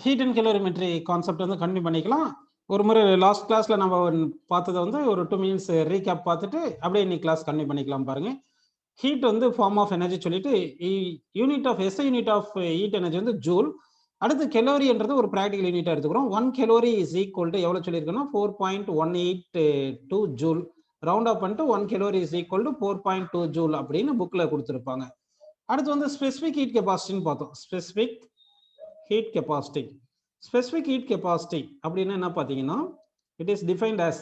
Heat and calorimetry concept வந்து continue பண்ணிக்கலாம். ஒரு முறை லாஸ்ட் கிளாஸ்ல நம்ம பார்த்ததை வந்து ஒரு 2 மினிட்ஸ் ரீகேப் பார்த்துட்டு அப்படியே இன்னைக்கு கிளாஸ் கண்டினியூ பண்ணிக்கலாம் பாருங்க. ஹீட் வந்து ஃபார்ம் ஆஃப் எனர்ஜி சொல்லிட்டு unit of SI unit of heat energy வந்து ஜூல். அடுத்து கெலோரின்றது ஒரு ப்ராக்டிகல் யூனிட்டா எடுத்துக்கிறோம். 1 கெலோரி இஸ் ஈக்குவல் டு எவ்வளவு சொல்லியிருக்கோம்னா 4.182 ஜூல். ரவுண்ட் அப் பண்ணிட்டு 1 calorie is equal to 4.2 joule அப்படின்னு புக்ல கொடுத்துருப்பாங்க. அடுத்து வந்து ஸ்பெசிபிக் ஹீட் கெப்பாசிட்டின்னு பார்த்தோம். Specific heat capacity. Specific heat capacity அப்படின்னா என்ன பார்த்தீங்கன்னா it is defined as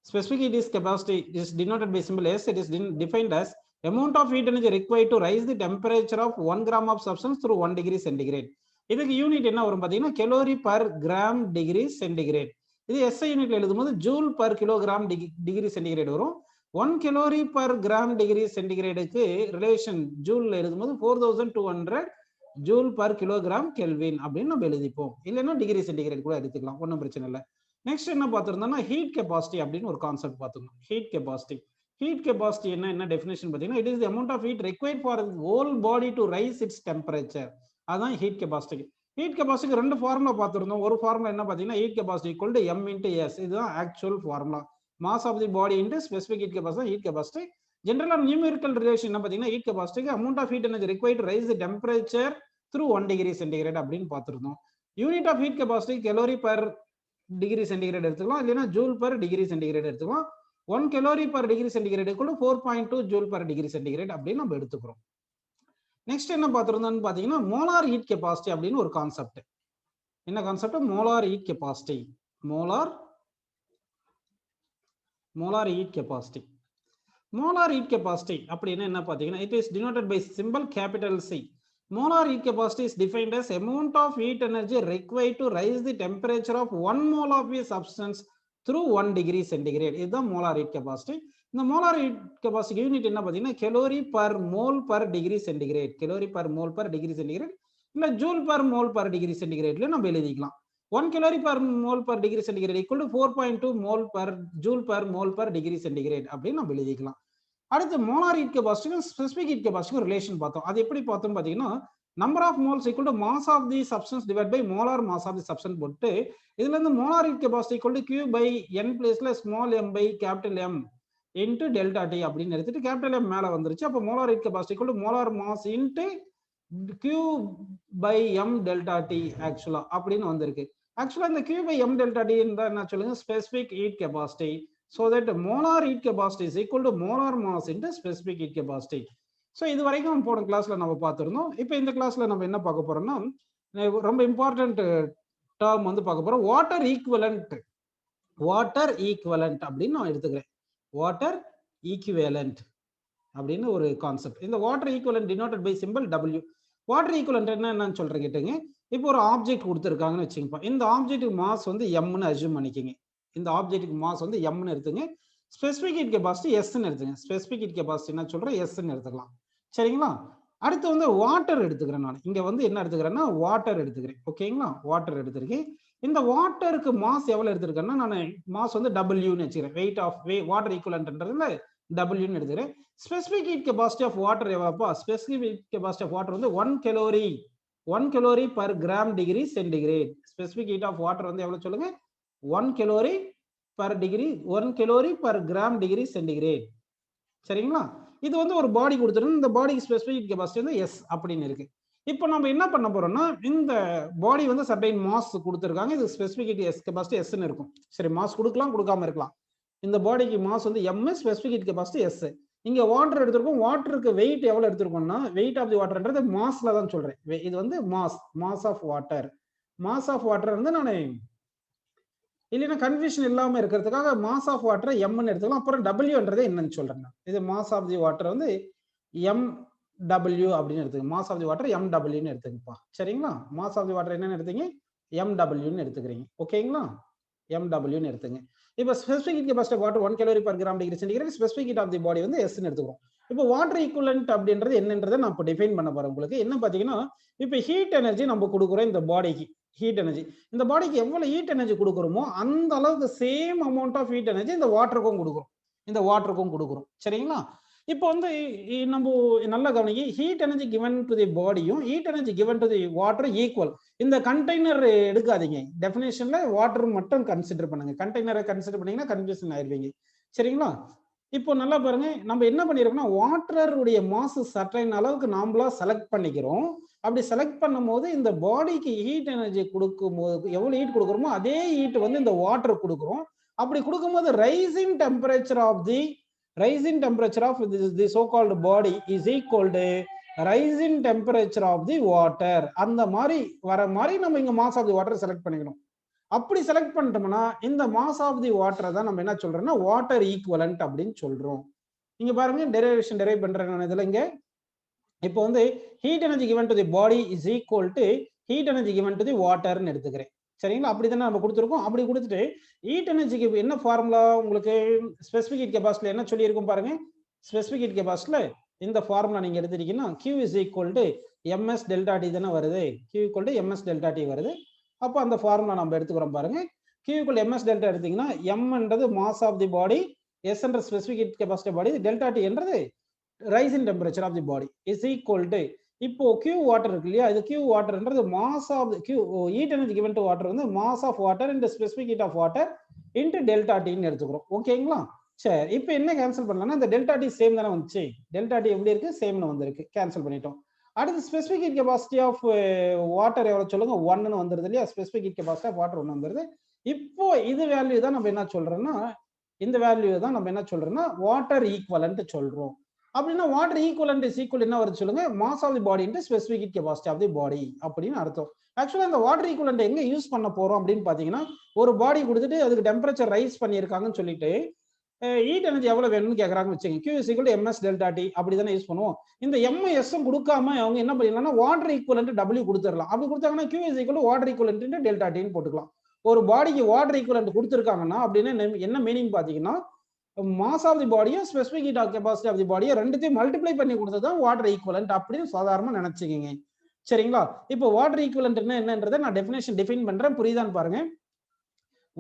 specific heat capacity is denoted by symbol S. It is defined as amount of heat energy required to raise the temperature of 1 gram of substance through 1 degree centigrade. இதுக்கு unit என்ன வரும் பார்த்தீங்கன்னா calorie per gram degree centigrade. இது SI யூனிட்ல எழுதும்போது joule per kilogram degree centigrade வரும். 1 calorie per gram degree சென்டிகிரேடுக்கு relation ஜூல்ல எழுதும்போது 4200 ஜூல் பர் கிலோகிராம் கெல்வின் அப்படின்னு நம்ம எழுதிப்போம். இல்லைன்னா டிகிரி சென்டிகிரேட் கூட எடுத்துக்கலாம், ஒன்றும் பிரச்சனை இல்லை. நெக்ஸ்ட் என்ன பார்த்துருந்தோம்னா ஹீட் கெப்பாசிட்டி அப்படின்னு ஒரு கான்செப்ட் பார்த்துக்கணும். Heat capacity. ஹீட் கெப்பாசிட்டி என்ன டெஃபினேஷன் பார்த்தீங்கன்னா it is the amount of heat required for whole body to raise its temperature. அதான் ஹீட் கெப்பாசிட்டி. ஹீட் கெப்பாசிட்டிக்கு ரெண்டு ஃபார்முலா பார்த்துருந்தோம். ஒரு ஃபார்முலா என்ன பார்த்தீங்கன்னா heat capacity equal to M into S. இதுதான் actual formula. Mass of the body into specific heat capacity. Heat capacity ஜென்ரலாக numerical relation என்ன பார்த்தீங்கன்னா ஹீட் கெப்பாசிட்டிக்கு amount of heat energy required to rice the temperature through 1 degree centigrade அப்படின்னு பார்த்துருந்தோம். Unit of heat capacity calorie per degree centigrade எடுத்துக்கலாம், இல்லைன்னா joule per degree centigrade எடுத்துக்கலாம். 1 calorie per degree centigrade 4.2 joule per degree centigrade அப்படின்னு நம்ம எடுத்துக்கிறோம். Next என்ன பார்த்துருந்தோம்னு பார்த்தீங்கன்னா மோலார் ஹீட் கெப்பாசிட்டி அப்படின்னு ஒரு கான்செப்ட். என்ன concept? Molar heat capacity. Molar heat capacity. Molar heat capacity அப்படின்னு என்ன பார்த்தீங்கன்னா it is denoted by simple capital C. Molar heat capacity is defined as amount of heat energy required to raise the temperature of 1 mole of a substance through 1 degree centigrade. இதுதான் molar heat capacity. இந்த molar heat capacity unit என்ன பார்த்தீங்கன்னா calorie per mole per degree centigrade. Calorie per mole per degree centigrade இல்லை joule per mole per degree சென்டிகிரேட்ல நம்ம எழுதிக்கலாம். 1 calorie per mole per degree centigrade equal to 4.2 mole per joule per mole per degree centigrade அப்படின்னு நம்ம எழுதிக்கலாம். அடுத்து molar heat கெப்பாசிட்டிக்கும் specific heat கெப்பாசிட்டிக்கும் ரிலேஷன் பார்த்தோம். அது எப்படி பார்த்தோம் பார்த்தீங்கன்னா number of moles equal to mass of the substance divide by molar mass of the substance போட்டு இதுல இருந்து molar heat capacity equal to Q by N பிளேஸ்ல small M by capital M into delta T அப்படின்னு எடுத்துட்டு capital M மேல வந்துருச்சு. அப்போ molar heat capacity equal to molar mass into Q by M delta T ஆக்சுவலா அப்படின்னு வந்திருக்கு. ஆக்சுவலா இந்த Q by M delta T என்ன சொல்லுங்க specific heat capacity. So that molar heat capacity is equal to molar mass into specific heat capacity. So இது வரைக்கும் போன கிளாஸ்ல நம்ம பார்த்துருந்தோம். இப்போ இந்த கிளாஸ்ல நம்ம என்ன பார்க்க போறோம்னா ரொம்ப இம்பார்ட்டன்ட் டேர்ம் வந்து பார்க்க போறோம். Water equivalent. வாட்டர் ஈக்குவலண்ட் அப்படின்னு நான் எடுத்துக்கிறேன். வாட்டர் ஈக்குவலண்ட் அப்படின்னு ஒரு கான்செப்ட். இந்த water equivalent denoted by simple W. Water equivalent என்னன்னு சொல்றேன் கேட்டுங்க. இப்போ ஒரு ஆப்ஜெக்ட் கொடுத்துருக்காங்கன்னு வச்சுக்கோங்க. இந்த ஆப்ஜெக்ட் மாஸ் வந்து எம்னு அஸ்யூம் பண்ணிக்கோங்க. இந்த ஆப்ஜெக்ட்டுக்கு மாஸ் வந்து எம்னு எடுத்துங்க. ஸ்பெசிபிக் ஹீட் கெப்பாசிட்டி எஸ்ன்னு எடுத்துங்க. ஸ்பெசிபிக் ஹீட் கெப்பாசிட்டி என்ன சொல்றேன் எஸ்ன்னு எடுத்துக்கலாம். சரிங்களா? அடுத்து வந்து வாட்டர் எடுத்துக்கிறேன். நான் இங்க வந்து என்ன எடுத்துக்கிறேன்னா வாட்டர் எடுத்துக்கிறேன். ஓகேங்களா? வாட்டர் எடுத்துருக்கேன். இந்த வாட்டருக்கு மாஸ் எவ்வளவு எடுத்திருக்கேன்னா நான் மாஸ் வந்து டபிள்யூன்னு வச்சுக்கிறேன். வெயிட் ஆஃப் வாட்டர் ஈக்குவலன்ட்ன்றதுல டபிள்யூன்னு எடுத்துக்கிறேன். Specific heat capacity of water எவ்வளோப்பா? Specific heat capacity of water வந்து 1 calorie per gram degree centigrade. Specific heat of water வந்து எவ்வளவு சொல்லுங்க? 1 calorie per gram degree centigrade. சரிங்களா? இது வந்து ஒரு பாடி கொடுத்துருக்கு. இந்த பாடிக்கு ஸ்பெசிபிக் கெப்பாசிட்டி வந்து எஸ் அப்படின்னு இருக்கு. இப்போ நம்ம என்ன பண்ண போறோம்னா இந்த பாடி வந்து சர்டைன் மாஸ் கொடுத்துருக்காங்க. இது ஸ்பெசிபிக் எஸ் கெப்பாசிட்டி எஸ்ன்னு இருக்கும். சரி, மாஸ் கொடுக்கலாம் கொடுக்காம இருக்கலாம். இந்த பாடிக்கு மாஸ் வந்து எம், ஸ்பெசிபிக் கெப்பாசிட்டி எஸ். இங்க வாட்டர் எடுத்திருக்கோம். வாட்டருக்கு வெயிட் எவ்வளவு எடுத்திருக்கோம்னா வெயிட் ஆஃப் தி வாட்டர்ன்றது மாஸ்ல தான் சொல்றேன். இது வந்து mass of water. Mass of water வந்து நான் இல்லைன்னா கன்ஃபியூஷன் இல்லாம இருக்கிறதுக்காக மாஸ் ஆஃப் வாட்டர் எம்னு எடுத்துக்கலாம். அப்புறம் டபிள்யூன்றதே என்னன்னு சொல்றேன். இது மாஸ் ஆஃப் தி வாட்டர் வந்து எம் டபிள்யூ அப்படின்னு எடுத்துங்க. Mass of the water M டபிள்யூன்னு எடுத்துங்கப்பா. சரிங்களா? மாஸ் ஆஃப் தி வாட்டர் என்னன்னு எடுத்தீங்க? எம் டபிள்யூன்னு எடுத்துக்கிறீங்க. ஓகேங்களா? எம் டபிள்யூன்னு எடுத்துங்க. இப்போ specific heat capacity of water 1 calorie per gram degree centigrade. Specific heat of the body வந்து எஸ்ன்னு எடுத்துக்கிறோம். இப்போ வாட்டர் ஈக்குவலன்ட் அப்படின்றது என்னன்றதை நான் இப்போ டிஃபைன் பண்ண போறேன். உங்களுக்கு என்ன பார்த்தீங்கன்னா இப்போ ஹீட் எனர்ஜி நம்ம கொடுக்குறோம் இந்த பாடிக்கு. ஹீட் எனர்ஜி இந்த பாடிக்கு எவ்வளவு ஹீட் எனர்ஜி கொடுக்குறோமோ அந்த அளவுக்கு same amount of heat energy இந்த வாட்டருக்கும் கொடுக்குறோம். சரிங்களா? இப்போ வந்து நம்ம நல்லா கவனிங்க, heat energy given to the பாடியும் heat energy given to the water equal. இந்த கண்டெய்னர் எடுக்காதீங்க, டெஃபினேஷன்ல வாட்டர் மட்டும் கன்சிடர் பண்ணுங்க. கண்டெய்னரை கன்சிடர் பண்ணீங்கன்னா கன்ஃபியூஷன் ஆயிருவீங்க. சரிங்களா? இப்போ நல்லா பாருங்க, நம்ம என்ன பண்ணிருக்கோம்னா வாட்டருடைய மாஸ் சர்டைன் அளவுக்கு நாமளா செலக்ட் பண்ணிக்கிறோம். அப்படி செலக்ட் பண்ணும்போது இந்த பாடிக்கு ஹீட் எனர்ஜி கொடுக்கும்போது எவ்வளவு ஹீட் கொடுக்குறோமோ அதே ஹீட் வந்து இந்த வாட்டர் கொடுக்குறோம். அப்படி கொடுக்கும்போது rising temperature of the so called body is equal to rising temperature of the water. அந்த மாதிரி வர மாதிரி நம்ம இங்க mass of the water select பண்ணிக்கணும். அப்படி செலக்ட் பண்ணிட்டோம்னா இந்த மாஸ் ஆஃப் தி வாட்டரை தான் நம்ம என்ன சொல்றோம்னா வாட்டர் ஈக்குவலன்ட் அப்படின்னு சொல்றோம். இங்க பாருங்க டெரிவேஷன் டெரைவ் பண்றேன் இதுல. இங்க இப்போ வந்து heat energy given to the body is equal to heat energy given to the வாட்டர்னு எடுத்துக்கிறேன். சரிங்களா? அப்படித்தானே நம்ம கொடுத்துருக்கோம். அப்படி கொடுத்துட்டு ஹீட் எனர்ஜிக்கு என்ன ஃபார்முலா உங்களுக்கு ஸ்பெசிபிக் ஹீட் கெபாசிட்டில என்ன சொல்லியிருக்கும் பாருங்க. ஸ்பெசிபிக் ஹீட் கெபாசிட்டில இந்த ஃபார்முலா நீங்க எடுத்துட்டீங்கன்னா Q is equal to ms delta T தானே வருது. Q equal to ms delta T வருது. அப்போ அந்த ஃபார்முலா நம்ம எடுத்துக்கிறோம் பாருங்க. Q equal to ms delta எடுத்தீங்கன்னா m என்றது mass of the body, s என்ற specific heat capacity body, delta T என்றது rising temperature of the body is equal to இப்போ Q வாட்டர் இருக்கு இல்லையா, இது Q வாட்டர்ன்றது mass of Q heat energy given to water வந்து mass of water into specific heat of water into delta Tன்னு எடுத்துக்கிறோம். ஓகேங்களா? சரி, இப்போ என்ன கேன்சல் பண்ணலாம்னா இந்த டெல்டா T சேம் தானே வந்துச்சு. டெல்டா T எப்படி இருக்கு? சேம்னு வந்திருக்கு. கேன்சல் பண்ணிட்டோம். அடுத்து specific heat capacity of water எவ்வளவு சொல்லுங்க? 1ன்னு வந்துருது இல்லையா. Specific heat capacity of water 1 வந்துருது. இப்போ இது வேல்யூ தான் நம்ம என்ன சொல்றோம்னா இந்த வேல்யூ தான் நம்ம என்ன சொல்றோம்னா வாட்டர் ஈக்குவலன்ட் சொல்றோம். அப்படின்னா வாட்டர் ஈக்குவலன்ட் இஸ் ஈக்குவல் என்ன வருது சொல்லுங்க? Mass of the body into specific heat capacity of the body அப்படின்னு அர்த்தம். ஆக்சுவலா இந்த வாட்டர் ஈக்குவலன்ட் எங்க யூஸ் பண்ண போறோம் அப்படின்னு பாத்தீங்கன்னா ஒரு பாடி கொடுத்துட்டு அதுக்கு டெம்பரேச்சர் ரைஸ் பண்ணியிருக்காங்கன்னு சொல்லிட்டு ஹீட் எனர்ஜி எவ்வளவு வேணும்னு கேக்குறாங்கன்னு வச்சுக்கோங்க. Q is equal to ms delta T அப்படிதானே யூஸ் பண்ணுவோம். இந்த ms கொடுக்காம அவங்க என்ன பண்ணிடலாம்னா வாட்டர் ஈக்குவலன்ட் W கொடுத்துடலாம். அப்படி கொடுத்தாங்கன்னா Q is equal to water equivalent delta Tன்னு போட்டுக்கலாம். ஒரு பாடிக்கு வாட்டர் ஈக்குவலன்ட் கொடுத்துருக்காங்கன்னா அப்படின்னு என்ன மீனிங் பாத்தீங்கன்னா மாஸ் ஆஃப் தி பாடியும் specific heat capacity of the பாடியை ரெண்டுத்தையும் மல்டிப்ளை பண்ணி கொடுத்தது வாட்டர் ஈக்குவலன்ட் அப்படின்னு சாதாரணமா நினைச்சுக்கீங்க. சரிங்களா? இப்போ வாட்டர் ஈக்குவலன்ட் என்னன்றதை நான் டெஃபினேஷன் டிஃபைன் பண்றேன், புரியுதான்னு பாருங்க.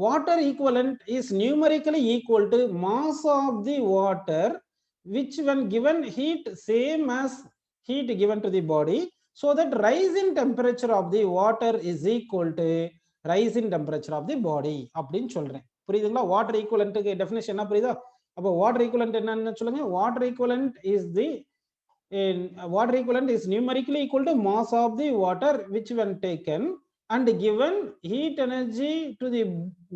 Water equivalent is numerically equal to mass of the water which when given heat same as heat given to the body so that rise in temperature of the water is equal to rise in temperature of the body அப்படின்னு சொல்றேன். புரியுதுங்களா? Water ஈக்குவலன்ட்க்கு definition என்ன புரியுதா? அப்போ water equivalent என்னன்னு சொல்லுங்க. Water equivalent is numerically equal to mass of the water which when taken and given heat energy to the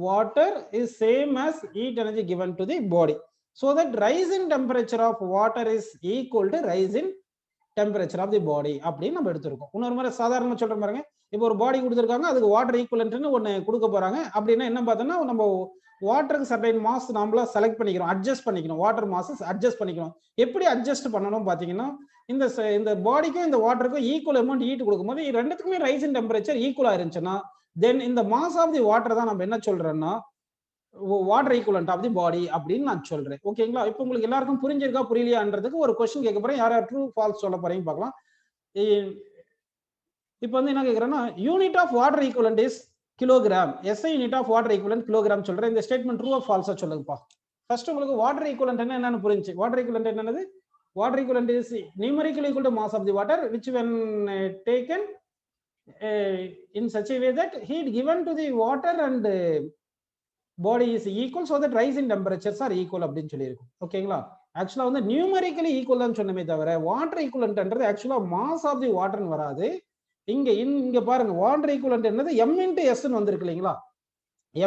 water is same as heat energy given to the body so that rise in temperature of water is equal to rise in temperature of the body அப்படின்னு நம்ம எடுத்துருக்கோம். இன்னொரு மாதிரி சாதாரணமா சொல்ற பாருங்க. இப்போ ஒரு பாடி கொடுத்துருக்காங்க, அதுக்கு வாட்டர் ஈக்குவலன்ட்னு ஒன்னு கொடுக்க போறாங்க. அப்படின்னா என்ன பார்த்தோம்னா நம்ம வாட்டருக்கு சர்டைன் மாஸ் நாமளா செலக்ட் பண்ணிக்கிறோம், அட்ஜஸ்ட் பண்ணிக்கணும். வாட்டர் மாஸ் அட்ஜஸ்ட் பண்ணிக்கணும். எப்படி அட்ஜஸ்ட் பண்ணணும் பாத்தீங்கன்னா இந்த பாடிக்கும் இந்த வாட்டருக்கும் ஈக்குவல் அமௌண்ட் ஹீட் கொடுக்கும்போது ரெண்டுத்துக்குமே ரைஸ் இன் டெம்பரேச்சர் ஈக்குவலா இருந்துச்சுன்னா தென் இந்த மாஸ் ஆஃப் தி வாட்டர் தான் நம்ம என்ன சொல்றோம்னா water equivalent of the body அப்படின்னு நான் சொல்றேன். ஓகேங்களா? இப்போ உங்களுக்கு எல்லாருக்கும் புரிஞ்சிருக்கா புரியலையான்றதுக்கு ஒரு கொஸ்டின் கேட்க போறேன். யார் ட்ரூ ஃபால்ஸ் சொல்ல போறீங்க பார்க்கலாம். இப்போ வந்து என்ன கேட்கறேன்னா unit of water equivalent is kilogram. SI unit of water equivalent kilogram சொல்றேன். இந்த ஸ்டேட்மெண்ட் ட்ரூ ஆர் ஃபால்ஸா சொல்லுங்கப்பா. ஃபர்ஸ்ட் உங்களுக்கு வாட்டர் ஈக்குவலன்ட் என்னன்னு புரிஞ்சுச்சு. வாட்டர் ஈக்குவலன்ட் என்னது? Water equivalent is numerically equal to mass of the water which when taken in such a way that heat given to the water and body is equal so that rise in temperatures are equal அப்படின்னு சொல்லியிருக்கும். ஓகேங்களா? ஆக்சுவலா வந்து numerically equal தான் சொன்னமே தவிர water ஈக்குவலன்ட்ன்றது ஆக்சுவலா mass of தி வாட்டர்னு வராது. இங்க பாருங்க வாட்டர் ஈக்குவலன்ட் என்னது m into s ன்னு வந்திருக்கு இல்லைங்களா?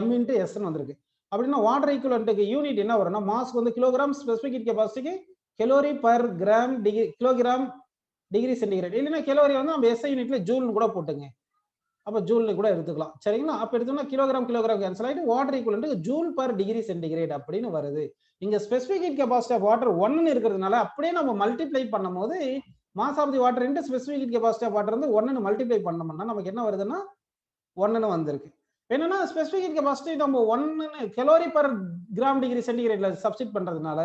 m into s ன்னு வந்திருக்கு. அப்படின்னா வாட்டர் ஈக்குவலன்ட்க்கு யூனிட் என்ன வரும்னா மாஸ் வந்து கிலோகிராம், ஸ்பெசிபிக் ஹீட் கெபாசிட்டிக்கு calorie per gram kilogram degree centigrade. இல்லைன்னா கலோரி வந்து நம்ம SI யூனிட்ல ஜூல்னு கூட போட்டுங்க. அப்ப ஜூல்னு கூட எடுத்துக்கலாம். சரிங்களா? அப்ப எடுத்தோம்னா கிலோகிராம் கேன்சல் ஆயிட்டு water equivalent joule per degree centigrade அப்படின்னு வருது. இங்க specific heat capacity of water 1ன்னு இருக்கிறதுனால அப்படியே நம்ம மல்டிப்ளை பண்ணும்போது mass of the water into specific heat capacity of water வந்து 1ன்னு மல்டிப்ளை பண்ணோம்னா நமக்கு என்ன வருதுன்னா 1ன்னு வந்திருக்கு. என்னன்னா ஸ்பெசிபிக் ஹீட் கெபாசிட்டி நம்ம 1ன்னு கலோரி பர் கிராம் டிகிரி சென்டிகிரேட்ல சப்ஸ்டிட் பண்றதுனால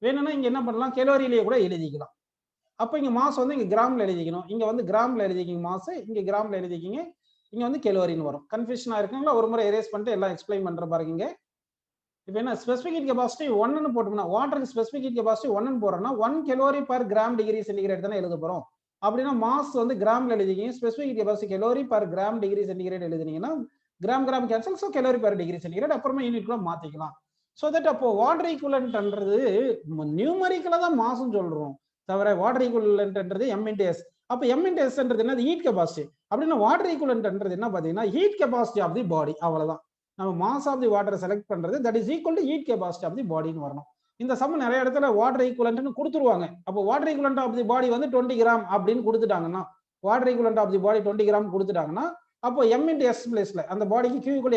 வேணும்னா இங்க என்ன பண்ணலாம், கலோரியிலேயே கூட எழுதிக்கலாம். அப்ப இங்க மாஸ் வந்து இங்க கிராம்ல எழுதிக்கணும். இங்க வந்து கிராம்ல எழுதிக்கிங்க மாஸ், இங்க கிராம்ல எழுதிக்கிங்க, இங்க வந்து கலோரின்னு வரும். கன்ஃபியூஷனா இருக்குங்களா? ஒரு முறை எரேஸ் பண்ணிட்டு எல்லாம் எக்ஸ்பிளைன் பண்ற பாருங்க. இப்போ என்ன ஸ்பெசிபிக் ஹீட் கெபாசிட்டி 1ன்னு போட்டோம்னா வாட்டருக்கு ஸ்பெசிபிக் ஹீட் கெபாசிட்டி 1ன்னு போறோம்னா 1 calorie per gram degree centigrade தானே எழுத போறோம். அப்படின்னா மாஸ் வந்து கிராம்ல எழுதிங்க, specific heat capacity calorie per gram degree centigrade எழுதினீங்கன்னா gram cancel, so calorie per degree centigrade அப்புறமா யூனிட்ல மாத்திக்கலாம். ஸோ தட் அப்போ வாட்டர் ஈக்குவலன்ட்ன்றது நியூமரிக்கலா தான் மாஸ்ன்னு சொல்றோம் தவிர வாட்டர் ஈக்குவலன்ட்ன்றது m into s. அப்போ m into s ன்றது என்னது ஹீட் கெபாசிட்டி. அப்படின்னா வாட்டர் ஈக்குவலன்ட்ன்றது என்ன பாத்தீங்கன்னா heat capacity of the body. அவ்வளவுதான். நம்ம மாஸ் ஆஃப் தி வாட்டரை செலக்ட் பண்றது that is equal to heat capacity of the பாடின்னு வரணும். இந்த சம் நிறைய இடத்துல வாட்டர் ஈக்குவலன்ட்னு கொடுத்துருவாங்க. அப்போ water equivalent of the body வந்து 20 கிராம் அப்படின்னு கொடுத்துட்டாங்கன்னா water equivalent of the body 20 gram கொடுத்துட்டாங்கன்னா அப்போ m into s பிளேஸ்ல அந்த பாடிக்கு q equal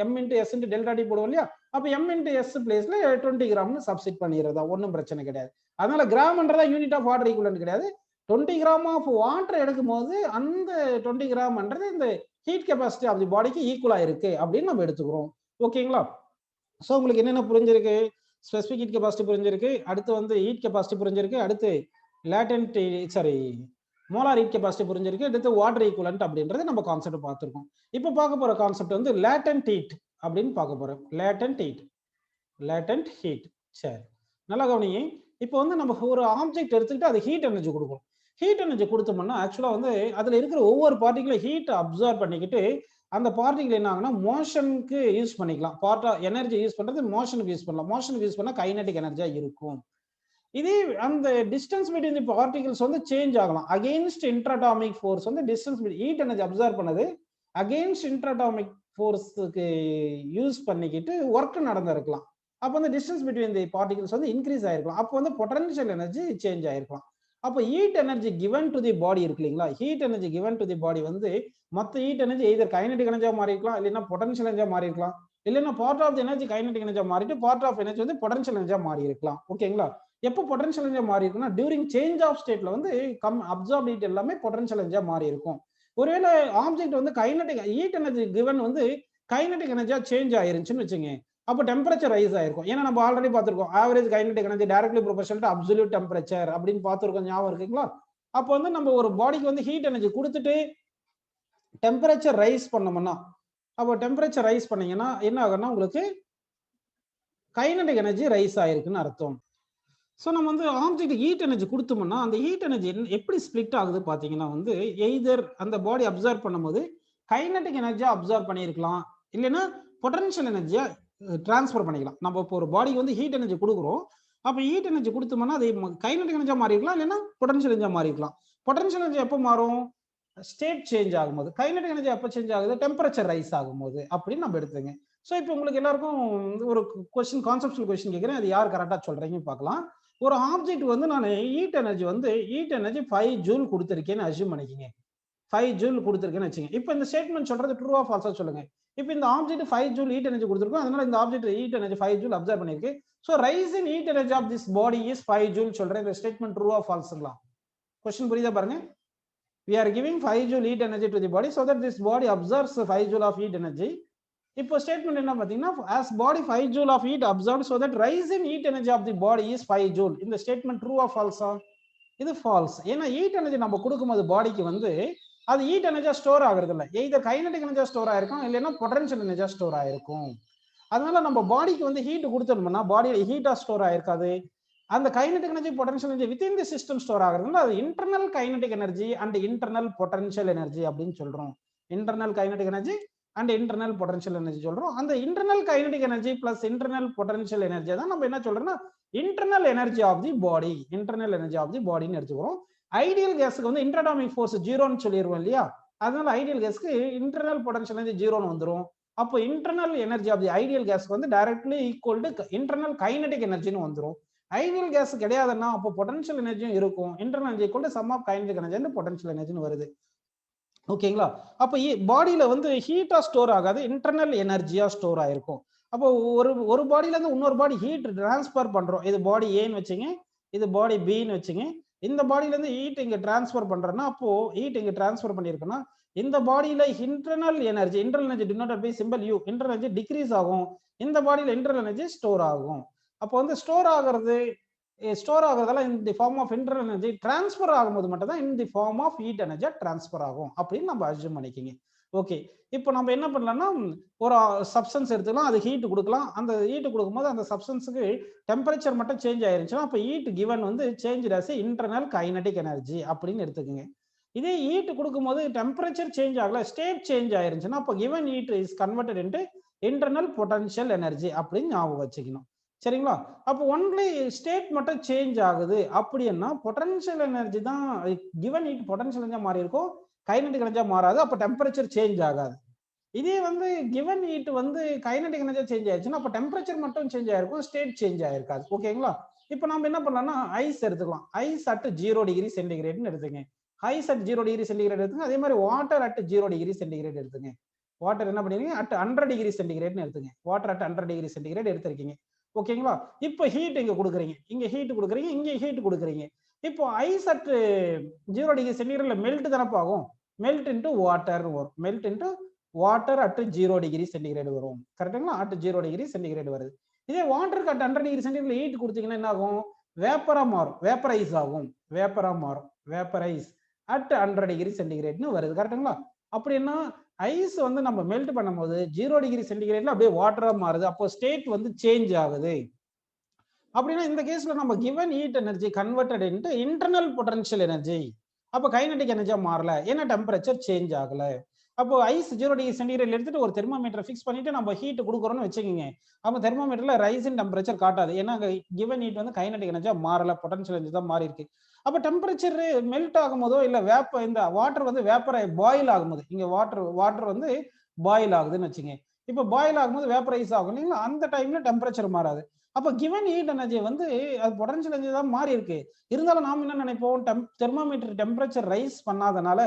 m into s into delta t போடுவோம் இல்லையா, அப்போ m into s பிளேஸ்ல 20 கிராம்னு சப்ஸ்டிட் பண்ணிடுறதா, ஒன்றும் பிரச்சனை கிடையாது. அதனால கிராம்ன்றதா யூனிட் ஆஃப் வாட்டர் ஈக்குவலன்ட் கிடையாது. 20 கிராம் ஆஃப் வாட்டர் எடுக்கும் போது அந்த 20 கிராம்ன்றது இந்த ஹீட் கெபாசிட்டி ஆஃப் தி பாடிக்கு ஈக்குவலா இருக்கு அப்படின்னு நம்ம எடுத்துக்கிறோம். ஓகேங்களா? ஸோ உங்களுக்கு என்னென்ன புரிஞ்சிருக்கு? ஸ்பெசிபிக் ஹீட் கெபாசிட்டி புரிஞ்சிருக்கு, அடுத்து வந்து ஹீட் கெபாசிட்டி புரிஞ்சிருக்கு, அடுத்து லேட்டன்ட் மோலார் ஹீட் கெபாசிட்டி புரிஞ்சிருக்கு, அடுத்து வாட்டர் ஈக்குவலன்ட் அப்படின்றது நம்ம கான்செப்ட் பார்த்துருக்கோம். இப்போ பார்க்க போற கான்செப்ட் வந்து லேட்டன்ட் ஹீட் அப்படின்னு பார்க்க போறோம். Latent heat. சரி, நல்லா கவனிங்க. இப்போ வந்து நம்ம ஒரு ஆப்ஜெக்ட் எடுத்துக்கிட்டு அது ஹீட் எனர்ஜி கொடுக்கும். ஹீட் எனர்ஜி கொடுத்தோம்னா ஆக்சுவலா வந்து அதுல இருக்கிற ஒவ்வொரு பார்ட்டிகளும் ஹீட் அப்சர்வ் பண்ணிக்கிட்டு அந்த பார்ட்டிகள் என்ன ஆகுனா மோஷனுக்கு யூஸ் பண்ணிக்கலாம். பார்ட் ஆஃப் எனர்ஜி யூஸ் பண்றது மோஷனுக்கு யூஸ் பண்ணலாம். மோஷனுக்கு யூஸ் பண்ணா கைனடிக் எனர்ஜியா இருக்கும். இதே அந்த டிஸ்டன்ஸ் பிட்வீன் தி பார்ட்டிகல்ஸ் வந்து சேஞ்ச் ஆகலாம். அகைன்ஸ்ட் இன்ட்ராடாமிக் ஃபோர்ஸ் வந்து டிஸ்டன்ஸ் ஹீட் எனர்ஜி அப்சர்வ் பண்ணது அகைன்ஸ்ட் இன்ட்ராடாமிக் ஃபோர்ஸுக்கு யூஸ் பண்ணிக்கிட்டு ஒர்க் நடந்திருக்கலாம். அப்போ வந்து டிஸ்டன்ஸ் பிட்வீன் தி பார்ட்டிகல்ஸ் வந்து இன்க்ரீஸ் ஆயிருக்கலாம். அப்போ வந்து பொட்டன்ஷியல் எனர்ஜி சேஞ்ச் ஆயிருக்கலாம். அப்போ heat energy given to the body இருக்கு இல்லைங்களா, heat energy given to the body வந்து மொத்த ஹீட் எனர்ஜி எதர் கைனடிக் எனர்ஜியா மாறி இருக்கலாம், இல்லைன்னா பொட்டன்ஷியல் எனர்ஜியா மாறி இருக்கலாம், இல்லைன்னா part of the energy kinetic எனர்ஜியா மாறிட்டு பார்ட் ஆஃப் எனர்ஜி வந்து பொட்டன்ஷியல் எனர்ஜியா மாறி இருக்கலாம். ஓகேங்களா? எப்போ பொட்டன்ஷியல் எனர்ஜியா மாறி இருக்குன்னா டியூரிங் சேஞ்ச் ஆஃப் ஸ்டேட்ல வந்து அப்சார்ப் ஹீட் எல்லாமே பொட்டன்ஷியல் எனர்ஜியா மாறி இருக்கும். ஒருவேளை ஆப்ஜெக்ட் வந்து கைனடிக் ஹீட் எனர்ஜி கிவன் வந்து கைனடிக் எனர்ஜியா சேஞ்ச் ஆயிருச்சுன்னு வச்சுங்க, அப்போ டெம்பரேச்சர் ரைஸ் ஆயிருக்கும். ஏன்னா நம்ம ஆல்ரெடி பார்த்துருக்கோம் average kinetic energy directly proportional to absolute temperature அப்படின்னு பார்த்துருக்கோம். ஞாபகம் இருக்குங்களா? அப்போ வந்து நம்ம ஒரு பாடிக்கு வந்து ஹீட் எனர்ஜி கொடுத்துட்டு டெம்பரேச்சர் ரைஸ் பண்ணோம்னா, அப்போ டெம்பரேச்சர் ரைஸ் பண்ணீங்கன்னா என்ன ஆகும்னா உங்களுக்கு கைனடிக் எனர்ஜி ரைஸ் ஆயிருக்குன்னு அர்த்தம். ஸோ நம்ம வந்து ஆப்ஜெக்ட் ஹீட் எனர்ஜி கொடுத்தோம்னா அந்த ஹீட் எனர்ஜி எப்படி ஸ்பிளிட் ஆகுது பார்த்தீங்கன்னா வந்து எய்தர் அந்த பாடி அப்சர்வ் பண்ணும்போது கைனடிக் எனர்ஜியா அப்சர்வ் பண்ணியிருக்கலாம், இல்லைன்னா பொட்டன்ஷியல் எனர்ஜியா டிரான்ஸ்ஃபர் பண்ணிக்கலாம். நம்ம இப்போ ஒரு பாடிக்கு வந்து ஹீட் எனர்ஜி கொடுக்குறோம், அப்போ ஹீட் எனர்ஜி கொடுத்தோம்னா அது கைனடிக் எனர்ஜியா மாறி இருக்கலாம், இல்லைன்னா பொட்டன்ஷியல் எனர்ஜியா மாறி இருக்கலாம். பொட்டன்ஷியல் எனர்ஜி எப்போ மாறும்? ஸ்டேட் சேஞ்ச் ஆகும்போது. கைனடிக் எனர்ஜி எப்போ சேஞ்ச் ஆகுது? டெம்பரேச்சர் ரைஸ் ஆகும்போது அப்படின்னு நம்ம எடுத்துங்க. ஸோ இப்போ உங்களுக்கு எல்லாருக்கும் ஒரு கொஸ்டின், கான்செப்சுவல் கொஸ்டின் கேட்குறேன், அது யார் கரெக்டாக சொல்றீங்கன்னு பார்க்கலாம். ஒரு ஆப்ஜெக்ட் வந்து நான் ஹீட் எனர்ஜி 5 ஜூல் கொடுத்துருக்கேன்னு அஸ்யூம் பண்ணிக்கிங்க. 5 ஜூல் கொடுத்துருக்கேன்னு வச்சுங்க. இப்போ இந்த ஸ்டேட்மெண்ட் சொல்றது ட்ரூ ஆ ஃபால்ஸா சொல்லுங்க. இப்போ இந்த ஆப்ஜெக்ட் 5 ஜூல் ஹீட் எனர்ஜி கொடுத்துருக்கோம், அதனால இந்த object heat energy 5 joule absorb பண்ணிருக்கு. So rise in heat energy of this body is 5 joule சொல்றேன். இந்த ஸ்டேட்மெண்ட் ட்ரூ ஆ ஃபால்ஸ்ங்களா? கொஸ்டின் புரியுதா பாருங்க. We are giving 5 joule heat energy to the body so that this body absorbs 5 joule of heat energy. இப்போ statement என்ன பாத்தீங்கன்னா as body 5 joule of heat absorbed so that rise in heat energy of the body is 5 joule. இந்த statement true ஆ ஃபால்ஸா? இது falls. ஏன்னா heat energy நம்ம கொடுக்கும்போது பாடிக்கு வந்து அது ஹீட் எனர்ஜியா ஸ்டோர் ஆகுறது இல்லை, எய்தர் கைனடிக் எனர்ஜியா ஸ்டோர் ஆயிருக்கும், இல்லைன்னா பொட்டன்ஷியல் எனர்ஜியா ஸ்டோர் ஆயிருக்கும். அதனால நம்ம பாடிக்கு வந்து ஹீட் கொடுத்தோம்னா பாடியில ஹீட்டா ஸ்டோர் ஆயிருக்காது. அந்த kinetic energy potential energy within the system store ஆகுறதுனால அது internal kinetic energy and internal potential energy அப்படின்னு சொல்றோம். Internal kinetic energy and internal potential energy சொல்றோம். அந்த internal kinetic energy plus internal potential energy தான் நம்ம என்ன சொல்றோம்னா internal energy of the body, internal energy of the பாடின்னு எடுத்துக்கிறோம். ஐடியல் கேஸ்க்கு வந்து இன்ட்ராடாமிக் ஃபோர்ஸ் 0ன்னு சொல்லிடுவோம் இல்லையா, அதனால ஐடியல் கேஸ்க்கு இன்டர்னல் பொட்டன்ஷியல் எனர்ஜி 0ன்னு வந்துடும். அப்போ internal energy of the ideal கேஸ்க்கு வந்து directly equal to internal kinetic எனர்ஜின்னு வந்துடும். ஐடியல் கேஸ் கிடையாதுன்னா அப்போ பொட்டன்ஷியல் எனர்ஜியும் இருக்கும். Internal energy equal to sum of kinetic energy potential எனர்ஜின்னு வருது. ஓகேங்களா? அப்போ பாடியில வந்து ஹீட்டா ஸ்டோர் ஆகாது, இன்டர்னல் எனர்ஜியா ஸ்டோர் ஆயிருக்கும். அப்போ ஒரு பாடியில இருந்து இன்னொரு பாடி ஹீட் டிரான்ஸ்பர் பண்றோம். இது பாடி ஏன்னு வச்சுங்க, இது பாடி பின்னு வச்சுங்க. இந்த பாடியில இருந்து ஹீட் இங்க டிரான்ஸ்பர் பண்றோம்னா அப்போ ஹீட் இங்க டிரான்ஸ்பர் பண்ணிருக்குன்னா இந்த பாடியில internal energy denoted by symbol U, internal energy decrease ஆகும். இந்த பாடியில இன்டர்னல் எனர்ஜி ஸ்டோர் ஆகும். அப்போ வந்து ஸ்டோர் ஆகிறது ஸ்டோர் ஆகுறதால in the form of internal energy transfer ஆகும்போது மட்டும் தான் in the form of heat energy transfer ஆகும் அப்படின்னு நம்ம அஸ்யூம் பண்ணிக்கிங்க. ஓகே, இப்போ நம்ம என்ன பண்ணலாம்னா ஒரு சப்ஸ்டன்ஸ் எடுத்துக்கலாம், அது ஹீட் கொடுக்கலாம். அந்த ஹீட் கொடுக்கும்போது அந்த சப்ஸ்டன்ஸுக்கு டெம்பரேச்சர் மட்டும் சேஞ்ச் ஆயிருச்சுன்னா அப்போ ஹீட் கிவன் வந்து change as internal kinetic energy அப்படின்னு எடுத்துக்கோங்க. இதே ஹீட் கொடுக்கும்போது டெம்பரேச்சர் சேஞ்ச் ஆகல, ஸ்டேட் சேஞ்ச் ஆயிருச்சுன்னா அப்போ given heat is converted into internal potential energy அப்படின்னு ஞாபகம் வச்சுக்கணும். சரிங்களா? அப்போ ஒன்லி ஸ்டேட் மட்டும் சேஞ்ச் ஆகுது அப்படின்னா பொட்டன்ஷியல் எனர்ஜி தான் கிவன் ஹீட் பொட்டன்ஷியல் எனர்ஜியா மாறி இருக்கும், கைனடிக் எனர்ஜியா மாறாது. அப்போ டெம்பரேச்சர் சேஞ்ச் ஆகாது. இதே வந்து கிவன் ஹீட் வந்து கைனடிக் எனர்ஜியா சேஞ்ச் ஆயிடுச்சுன்னா அப்போ டெம்பரேச்சர் மட்டும் சேஞ்ச் ஆயிருக்கும், ஸ்டேட் சேஞ்ச் ஆயிருக்காது. ஓகேங்களா? இப்போ நம்ம என்ன பண்ணலாம்னா ஐஸ் எடுத்துக்கலாம். ஐஸ் அட் 0 டிகிரி சென்டிகிரேட்னு எடுத்துங்க. ஐஸ் அட் 0 டிகிரி சென்டிகிரேட் எடுத்துங்க. அதே மாதிரி வாட்டர் அட் 0 டிகிரி சென்டிகிரேட் எடுத்துங்க. வாட்டர் என்ன பண்ணிருக்கீங்க அட் 100 டிகிரி சென்டிகிரேட்னு எடுத்துங்க. வாட்டர் அட் 100 டிகிரி சென்டிகிரேட் எடுத்திருக்கீங்க. ஓகேங்களா? இப்போ ஹீட் இங்க கொடுக்குறீங்க, இங்க ஹீட் கொடுக்குறீங்க, இங்க ஹீட் கொடுக்குறீங்க. இப்போ ஐஸ் அட் 0 டிகிரி சென்டிகிரேட்ல மெல்ட் தானே ஆகும், மெல்ட் இன்டு வாட்டர் வரும். Melt into water at 0 degree centigrade வரும். கரெக்டுங்களா? அட் 0 டிகிரி சென்டிகிரேட் வருது. இதே வாட்டருக்கு அட் 100 டிகிரி சென்டிகிரேட்ல ஹீட் கொடுத்தீங்கன்னா என்ன ஆகும், வேப்பரா மாறும், வேப்பரைஸ் ஆகும், வேப்பரா மாறும், வேப்பரைஸ் அட் 100 டிகிரி சென்டிகிரேட்னு வருது. கரெக்டுங்களா? அப்படின்னா ஐஸ் வந்து நம்ம மெல்ட் பண்ணும்போது 0 டிகிரி சென்டிகிரேட்ல அப்படியே வாட்டரா மாறுது. அப்போ ஸ்டேட் வந்து சேஞ்ச் ஆகுது. அப்படின்னா இந்த கேஸ்ல நம்ம given heat energy converted into internal potential energy. அப்போ கைனடிக் எனர்ஜியா மாறல, ஏன்னா டெம்பரேச்சர் சேஞ்ச் ஆகல. அப்போ ஐஸ் 0 டிகிரி சென்டிகிரேட்ல எடுத்துட்டு ஒரு தெர்மோமீட்டர் ஃபிக்ஸ் பண்ணிட்டு நம்ம ஹீட் கொடுக்குறோம்னு வச்சுக்கோங்க. அப்போ தெர்மோமீட்டர்ல ரைஸ் இன் டெம்பரேச்சர் காட்டாது, ஏன்னா கிவன் ஹீட் வந்து கைனடிக் எனர்ஜியா மாறல, பொட்டன்ஷியல் எனர்ஜி தான் மாறி இருக்கு. அப்போ டெம்பரேச்சர் மெல்ட் ஆகும்போதோ இல்ல இந்த வாட்டர் வந்து வேப்பரை பாயில் ஆகும்போது, இங்க வாட்டர் வந்து பாயில் ஆகுதுன்னு வச்சுங்க. இப்போ பாயில் ஆகும்போது வேப்பரைஸ் ஆகும் இல்லைங்களா, அந்த டைம்ல டெம்பரேச்சர் மாறாது. அப்போ கிவன் ஹீட் எனர்ஜி வந்து அது பொட்டன்ஷியல் எனர்ஜி தான் மாறி இருக்கு. இருந்தாலும் நாம என்ன நினைப்போம், தெர்மோமீட்டர் டெம்பரேச்சர் ரைஸ் பண்ணாதனால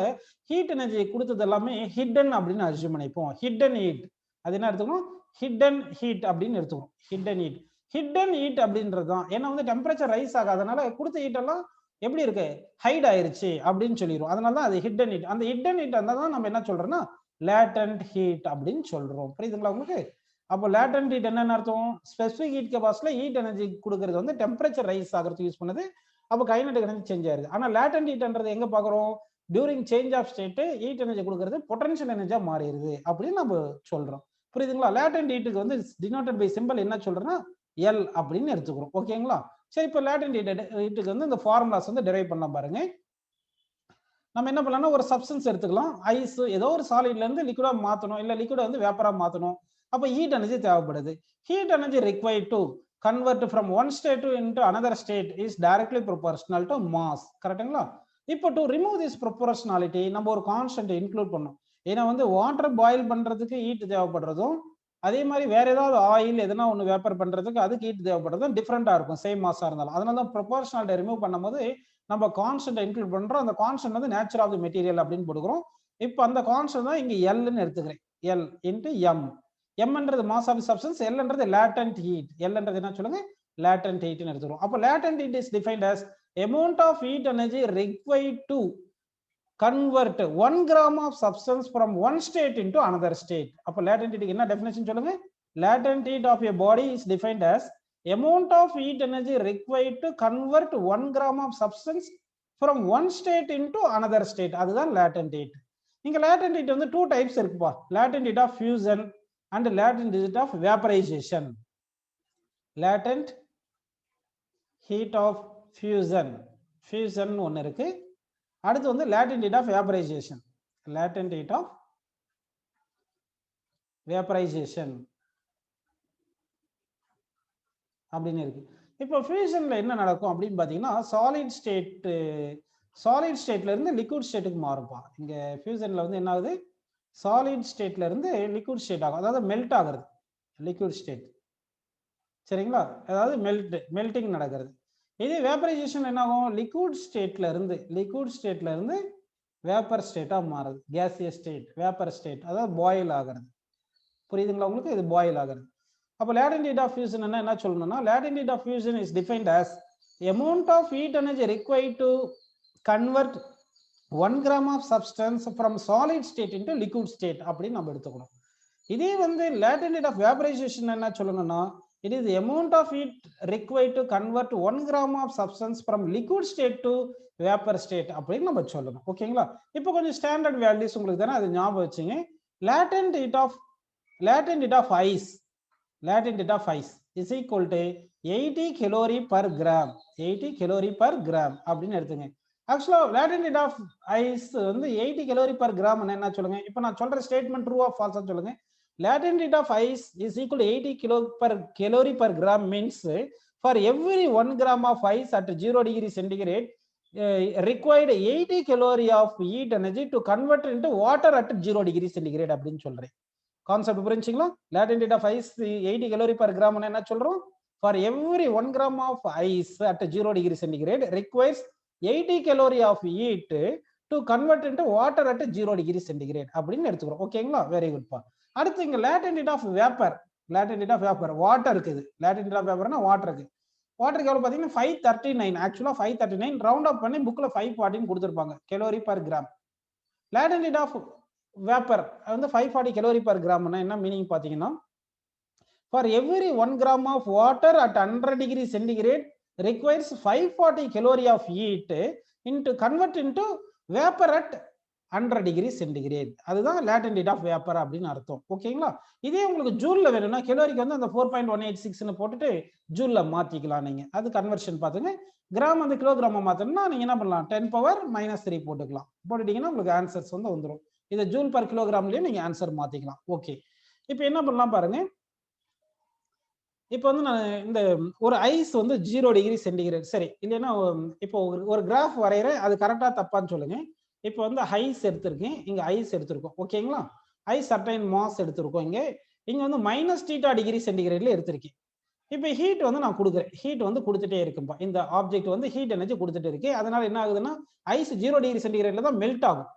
ஹீட் எனர்ஜி கொடுத்தது எல்லாமே ஹிடன் அப்படின்னு அஸ்யூம் பண்ணிப்போம். ஹிடன் ஹீட், அது என்ன எடுத்துக்கணும், ஹிடன் ஹீட் அப்படின்னு எடுத்துக்கணும். ஹிடன் ஹீட், ஹிடன் ஹீட் அப்படின்றது தான். ஏன்னா வந்து டெம்பரேச்சர் ரைஸ் ஆகாதனால கொடுத்த ஹீட் எல்லாம் எப்படி இருக்கு, ஹைட் ஆயிருச்சு அப்படின்னு சொல்லிடும். அதனால தான் அது ஹிடன் ஹீட். அந்த ஹிடன் ஹீட் இருந்தால் தான் நம்ம என்ன சொல்றோம்னா லேட்டன்ட் ஹீட் அப்படின்னு சொல்றோம். புரியுதுங்களா உங்களுக்கு? அப்போ லேட்டன்ட் ஹீட் என்னன்னு அர்த்தம், ஸ்பெசிபிக் ஹீட் கெபாசிட்டில ஹீட் எனர்ஜி கொடுக்கறது வந்து டெம்பரேச்சர் ரைஸ் ஆகிறதுக்கு யூஸ் பண்ணுது. அப்போ கைனடிக் எனர்ஜி சேஞ்ச் ஆயிருது. ஆனா லேட்டன்ட் ஹீட்ன்றது எங்க பாக்குறோம், during change of state heat energy கொடுக்கறது பொட்டன்ஷியல் எனர்ஜியா மாறிடுது அப்படின்னு நம்ம சொல்றோம். புரியுதுங்களா? லேட்டன்ட் ஹீட்டுக்கு வந்து டினோட்டட் பை சிம்பிள் என்ன சொல்றோம்னா எல் அப்படின்னு எடுத்துக்கிறோம். ஓகேங்களா? சரி, இப்போ லேட்டன்ட் ஹீட்டுக்கு வந்து இந்த ஃபார்முலாஸ் வந்து டெரைவ் பண்ணலாம் பாருங்க. நம்ம என்ன பண்ணலாம்னா ஒரு சப்ஸ்டன்ஸ் எடுத்துக்கலாம், ஐஸ் ஏதோ ஒரு சாலிட்ல இருந்து லிக்விடா மாத்தணும், இல்ல லிக்விட் வந்து வேப்பரா மாத்தணும். அப்ப ஹீட் எனர்ஜி தேவைப்படுது. Heat energy required to convert from one state to into another state is directly proportional to mass. கரெக்ட்டுங்களா? இப்போ டு ரிமூவ் திஸ் ப்ரொபோர்ஷனாலிட்டி நம்ம ஒரு கான்ஸ்டன்ட் இன்க்ளூட் பண்ணோம். ஏன்னா வந்து வாட்டர் பாயில் பண்றதுக்கு ஹீட் தேவைப்படுறதும், அதே மாதிரி வேற ஏதாவது ஆயில் எதனா ஒன்று வேப்பர் பண்றதுக்கு அதுக்கு ஹீட் தேவைப்படுறதும் டிஃப்ரெண்டா இருக்கும், சேம் மாஸா இருந்தாலும். அதனால தான் ப்ரொபோர்ஷனாலிட்டி ரிமூவ் பண்ணும்போது நம்ம கான்ஸ்டன்ட் இன்க்ளூட் பண்றோம். அந்த கான்ஸ்டன்ட் வந்து நேச்சர் ஆஃப் தி மெட்டீரியல் அப்படின்னு போடுறோம். இப்போ அந்த கான்ஸ்டன்ட் தான் இங்க எல்னு எடுத்துக்கிறேன். L into M. எம்ன்றது மாஸ் ஆஃப் சப்ஸ்டன்ஸ், எல்ன்றது லேட்டன்ட் ஹீட். எல்ன்றது என்ன சொல்லுங்க, லேட்டன்ட் ஹீட்னு எடுத்துக்கிறோம். அப்போ latent heat is defined as amount of heat energy required to convert 1 gram of substance from one state into another state. அப்போ லேட்டன்ட் ஹீட் என்ன டெஃபினிஷன் சொல்லுங்க, latent heat of a body is defined as amount of heat energy required to convert 1 gram of substance from one state into another state. அதுதான் latent heat. இங்க latent heat வந்து 2 types இருக்குப்பா, latent heat of fusion and latent heat of vaporization. latent heat of fusion ஒன்னு இருக்கு. அடுத்து வந்து latent heat of vaporization. latent heat of vaporization அப்படின்னு இருக்கு. இப்போ ஃபியூஷன்ல என்ன நடக்கும் அப்படின்னு பாத்தீங்கன்னா சாலிட் ஸ்டேட்ல இருந்து லிக்விட் ஸ்டேட்டுக்கு மாறும்பா. இங்க ஃபியூஷன்ல வந்து என்ன ஆகுது, சாலிட் ஸ்டேட்ல இருந்து லிக்விட் ஸ்டேட் ஆகும், அதாவது மெல்ட் ஆகுறது, லிக்விட் ஸ்டேட். சரிங்களா? அதாவது மெல்டிங் நடக்கிறது. இதே வேப்பரைசேஷன் என்ன ஆகும், லிக்விட் ஸ்டேட்ல இருந்து வேப்பர் ஸ்டேட்டா மாறுது, கேசியஸ் ஸ்டேட், வேப்பர் ஸ்டேட், அதாவது பாயில் ஆகிறது. புரியுதுங்களா உங்களுக்கு? இது பாயில் ஆகிறது. அப்போ latent heat of fusion என்ன சொல்லணும்னா, latent heat of fusion is defined as amount of heat energy required to convert 1 gram of substance from solid state into liquid state அப்படின்னு நம்ம எடுத்துக்கணும். இதே வந்து latent heat of vaporization என்ன சொல்லணும்னா, It is the amount of heat required to convert 1 gram of substance from liquid state to vapor state அப்படின்னு நம்ம சொல்லணும். ஓகேங்களா? இப்போ கொஞ்சம் ஸ்டாண்டர்ட் வேல்யூஸ் உங்களுக்கு தானே, அது ஞாபகம் வச்சுங்க. latent heat of ice is equal to 80 calorie per gram. 80 calorie per gram அப்படின்னு எடுத்துங்க. ஆக்சுவலா latent heat of ice வந்து 80 calorie per gram என்ன சொல்லுங்க. இப்போ நான் சொல்ற ஸ்டேட்மெண்ட் ட்ரூ ஆர் ஃபால்ஸ் சொல்லுங்க. Latent heat of ice is equal to 80 calorie per gram means for every 1 gram of ice at 0 degree centigrade required 80 calorie of heat energy to convert into water at 0 degree centigrade அப்படின்னு சொல்றேன். Concept புரிஞ்சுங்களா? latent heat of ice 80 calorie per gram என்ன சொல்றோம்? for every 1 gram of ice at 0 degree centigrade requires 80 calorie of heat to convert into water at 0 degree centigrade அப்படின்னு எடுத்துக்கிறோம். ஓகேங்களா? Very good பா. அடுத்து இங்க latent heat of vapor water இருக்குது. latent heat of vaporனா water இருக்கு. வாட்டருக்கு எவ்வளவு பாத்தீங்கன்னா 539. ஆக்சுவலா 539 ரவுண்ட் அப் பண்ணி புக்ல 540 கொடுத்திருப்பாங்க calorie per gram. latent heat of vapor வந்து 540 கலோரி பர் கிராம்னா என்ன மீனிங் பாத்தீங்கன்னா, for every 1 gram of water at 100 degree centigrade requires 540 calorie of heat into convert into vapor at 100 degree centigrade. அதுதான் latent heat of vapor அப்படின்னு அர்த்தம். ஓகேங்களா? இதே உங்களுக்கு ஜூல்ல வேணும்னா கலோரிக்கு வந்து அந்த 4.186 போட்டுட்டு ஜூல்ல மாத்திக்கலாம் நீங்க. அது கன்வர்ஷன் பாத்துங்க. கிராம் வந்து கிலோகிராம் மாத்தணும்னா நீங்க என்ன பண்ணலாம், 10 power -3 போட்டுக்கலாம். போட்டுட்டீங்கன்னா உங்களுக்கு ஆன்சர்ஸ் வந்து வந்துடும். இதை ஜூல் பர் கிலோகிராம்லயும் நீங்க ஆன்சர் மாத்திக்கலாம். ஓகே, இப்போ என்ன பண்ணலாம் பாருங்க. இப்போ வந்து நான் இந்த ஒரு ஐஸ் வந்து 0 டிகிரி சென்டிகிரேட், சரி இல்லைன்னா இப்போ ஒரு கிராஃப் வரைகிறேன், அது கரெக்டா தப்பான்னு சொல்லுங்க. இப்போ வந்து ஐஸ் எடுத்திருக்கேன், இங்க ஐஸ் எடுத்திருக்கோம். ஓகேங்களா? ஐஸ் சர்டைன் மாஸ் எடுத்திருக்கோம். இங்க வந்து -θ டிகிரி சென்டிகிரேட்ல எடுத்திருக்கேன். இப்போ ஹீட் வந்து நான் கொடுக்குறேன், ஹீட் வந்து கொடுத்துட்டே இருக்கும்பா. இந்த ஆப்ஜெக்ட் வந்து ஹீட் எனர்ஜி கொடுத்துட்டு இருக்கு. அதனால என்ன ஆகுதுன்னா ஐஸ் 0 டிகிரி சென்டிகிரேட்ல தான் மெல்ட் ஆகும்.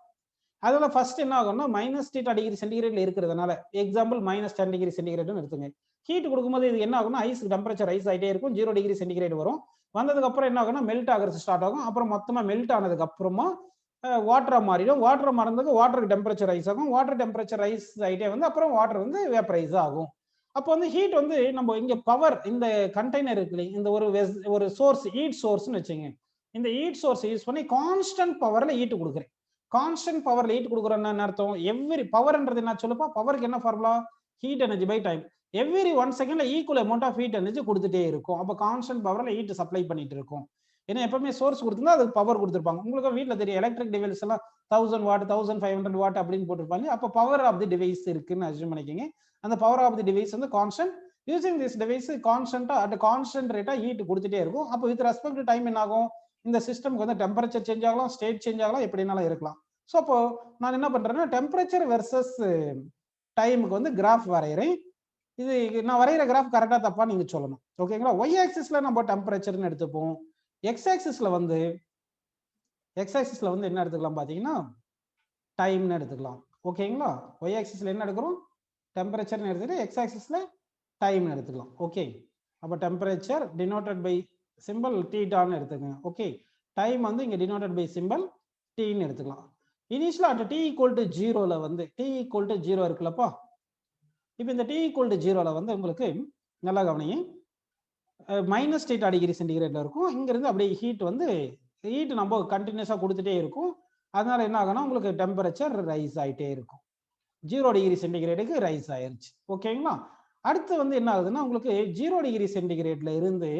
அதனால ஃபர்ஸ்ட் என்ன ஆகும்னா -θ டிகிரி சென்டிகிரேட்ல இருக்கிறதுனால, எக்ஸாம்பிள் -10 டிகிரி சென்டிகிரேட்னு எடுத்துங்க. ஹீட் கொடுக்கும்போது இது என்ன ஆகும்னா ஐஸ் டெம்பரேச்சர் ரைஸ் ஆகிட்டே இருக்கும். 0 டிகிரி சென்டிகிரேட் வரும். வந்ததுக்கு அப்புறம் என்ன ஆகும்னா மெல்ட் ஆகிறது ஸ்டார்ட் ஆகும். அப்புறம் மொத்தமா மெல்ட் ஆனதுக்கு அப்புறமா வாட்டரா மாறிடும். வாட்டர் மாறதுக்கு வாட்டருக்கு டெம்பரேச்சர் ரைஸ் ஆகும். வாட்டர் டெம்பரேச்சர் ரைஸ் ஆகிட்டே வந்து அப்புறம் வாட்டர் வந்து வேப்பரைஸ் ஆகும். அப்போ வந்து ஹீட் வந்து நம்ம இங்க பவர், இந்த கண்டெய்னர் இருக்கு, இந்த ஒரு சோர்ஸ் ஹீட் சோர்ஸ்னு வச்சுங்க. இந்த ஹீட் சோர்ஸ் யூஸ் பண்ணி கான்ஸ்டன்ட் பவர்ல ஹீட் கொடுக்குறேன். கான்ஸ்டன்ட் பவர்ல ஹீட் கொடுக்குறோம்னா என்ன அர்த்தம்? எவ்ரி பவர்ன்றது என்ன சொல்லுப்பா? பவருக்கு என்ன formula? Heat energy by time. Every 1 செகண்ட்ல equal amount of heat energy கொடுத்துட்டே இருக்கும். அப்போ கான்ஸ்டன்ட் பவர்ல ஹீட் சப்ளை பண்ணிட்டு இருக்கும். ஏன்னா எப்பவுமே சோர்ஸ் கொடுத்துருந்தா அதுக்கு பவர் கொடுத்துருப்பாங்க. உங்களுக்கு வீட்டில் தெரியும், எலக்ட்ரிக் டிவைஸ் எல்லாம் 1000 வாட் 1500 வாட் அப்படின்னு போட்டிருப்பாங்க. அப்போ பவர் ஆஃப் தி டிவைஸ் இருக்குன்னு அஸ்யூம் பண்ணிக்கோங்க. அந்த பவர் ஆஃப் தி டிவைஸ் வந்து கான்ஸ்டன்ட். யூசிங் திஸ் டிவைஸ் கான்ஸ்டன்டா அட் கான்ஸ்டன்ட் ரேட்டா ஹீட் கொடுத்துட்டே இருக்கும். அப்போ வித் ரெஸ்பெக்ட் டு டைம் என்ன ஆகும்? இந்த சிஸ்டம்க்கு வந்து டெம்பரேச்சர் சேஞ்ச் ஆகலாம், ஸ்டேட் சேஞ்ச் ஆகலாம், எப்படினாலும் இருக்கலாம். ஸோ அப்போ நான் என்ன பண்றேன்னா டெம்பரேச்சர் வெர்சஸ் டைமுக்கு வந்து கிராஃப் வரைகிறேன். இது நான் வரைகிற கிராஃப் கரெக்டா தப்பா நீங்க சொல்லணும். ஓகேங்களா? ஒய் ஆக்சிஸ்ல நம்ம டெம்பரேச்சர்னு எடுத்துப்போம். எக்ஸ் ஆக்சிஸ்ல வந்து என்ன எடுத்துக்கலாம் பாத்தீங்கன்னா டைம்னு எடுத்துக்கலாம். ஓகேங்களா? ஒய் ஆக்சிஸ்ல என்ன எடுக்கிறோம்? டெம்பரேச்சர்னு எடுத்துட்டு எக்ஸ் ஆக்சிஸ்ல டைம்னு எடுத்துக்கலாம். ஓகே, அப்போ டெம்பரேச்சர் டினோட்டட் பை சிம்பிள் தீட்டான்னு எடுத்துக்கோங்க. ஓகே, டைம் வந்து இங்க டினோட்டட் பை சிம்பிள் டீன்னு எடுத்துக்கலாம். இனிஷியலா அட் t = 0ல வந்து t = 0 இருக்குல்லப்பா. இப்போ இந்த t = 0ல வந்து உங்களுக்கு நல்லா கவனிங்க, -θ டிகிரி சென்டிகிரேட்ல இருக்கும். இங்க இருந்து அப்படியே ஹீட் நம்ம கண்டினியூஸா கொடுத்துட்டே இருக்கும். அதனால என்ன ஆகும்னா உங்களுக்கு டெம்பரேச்சர் ரைஸ் ஆகிட்டே இருக்கும். 0 டிகிரி சென்டிகிரேடுக்கு ரைஸ் ஆயிருச்சு. ஓகேங்களா? அடுத்து வந்து என்ன ஆகுதுன்னா உங்களுக்கு 0 டிகிரி சென்டிகிரேட்ல இருந்து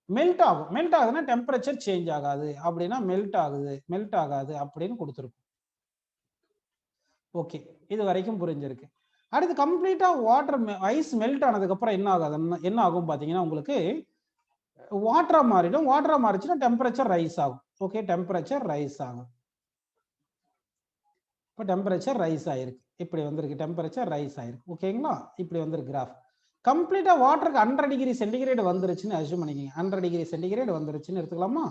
மெல்ட் ஆகும். மெல்ட் ஆகுதுன்னா டெம்பரேச்சர் சேஞ்ச் ஆகாது. அப்படின்னா மெல்ட் ஆகாது அப்படின்னு கொடுத்துருக்கும். ஓகே, இது வரைக்கும் புரிஞ்சிருக்கு. அடுத்து கம்ப்ளீட்டா வாட்டர் ஐஸ் மெல்ட் ஆனதுக்கு அப்புறம் என்ன ஆகும் பாத்தீங்கன்னா உங்களுக்கு வாட்டரா மாறிடும். வாட்டரா மாறிச்சுன்னா டெம்பரேச்சர் ரைஸ் ஆகும். ஓகே, டெம்பரேச்சர் ரைஸ் ஆகும். இப்போ டெம்பரேச்சர் ரைஸ் ஆயிருக்கு. இப்படி வந்திருக்கு, டெம்பரேச்சர் ரைஸ் ஆயிருக்கு. ஓகேங்களா? இப்படி வந்திருக்கு கிராஃப். கம்ப்ளீட்டா வாட்டருக்கு 100 டிகிரி சென்டிகிரேட் வந்துருச்சுன்னு அஸ்யூம் பண்ணிக்கோங்க. 100 டிகிரி சென்டிகிரேட் வந்துருச்சுன்னு எடுத்துக்கலாமா?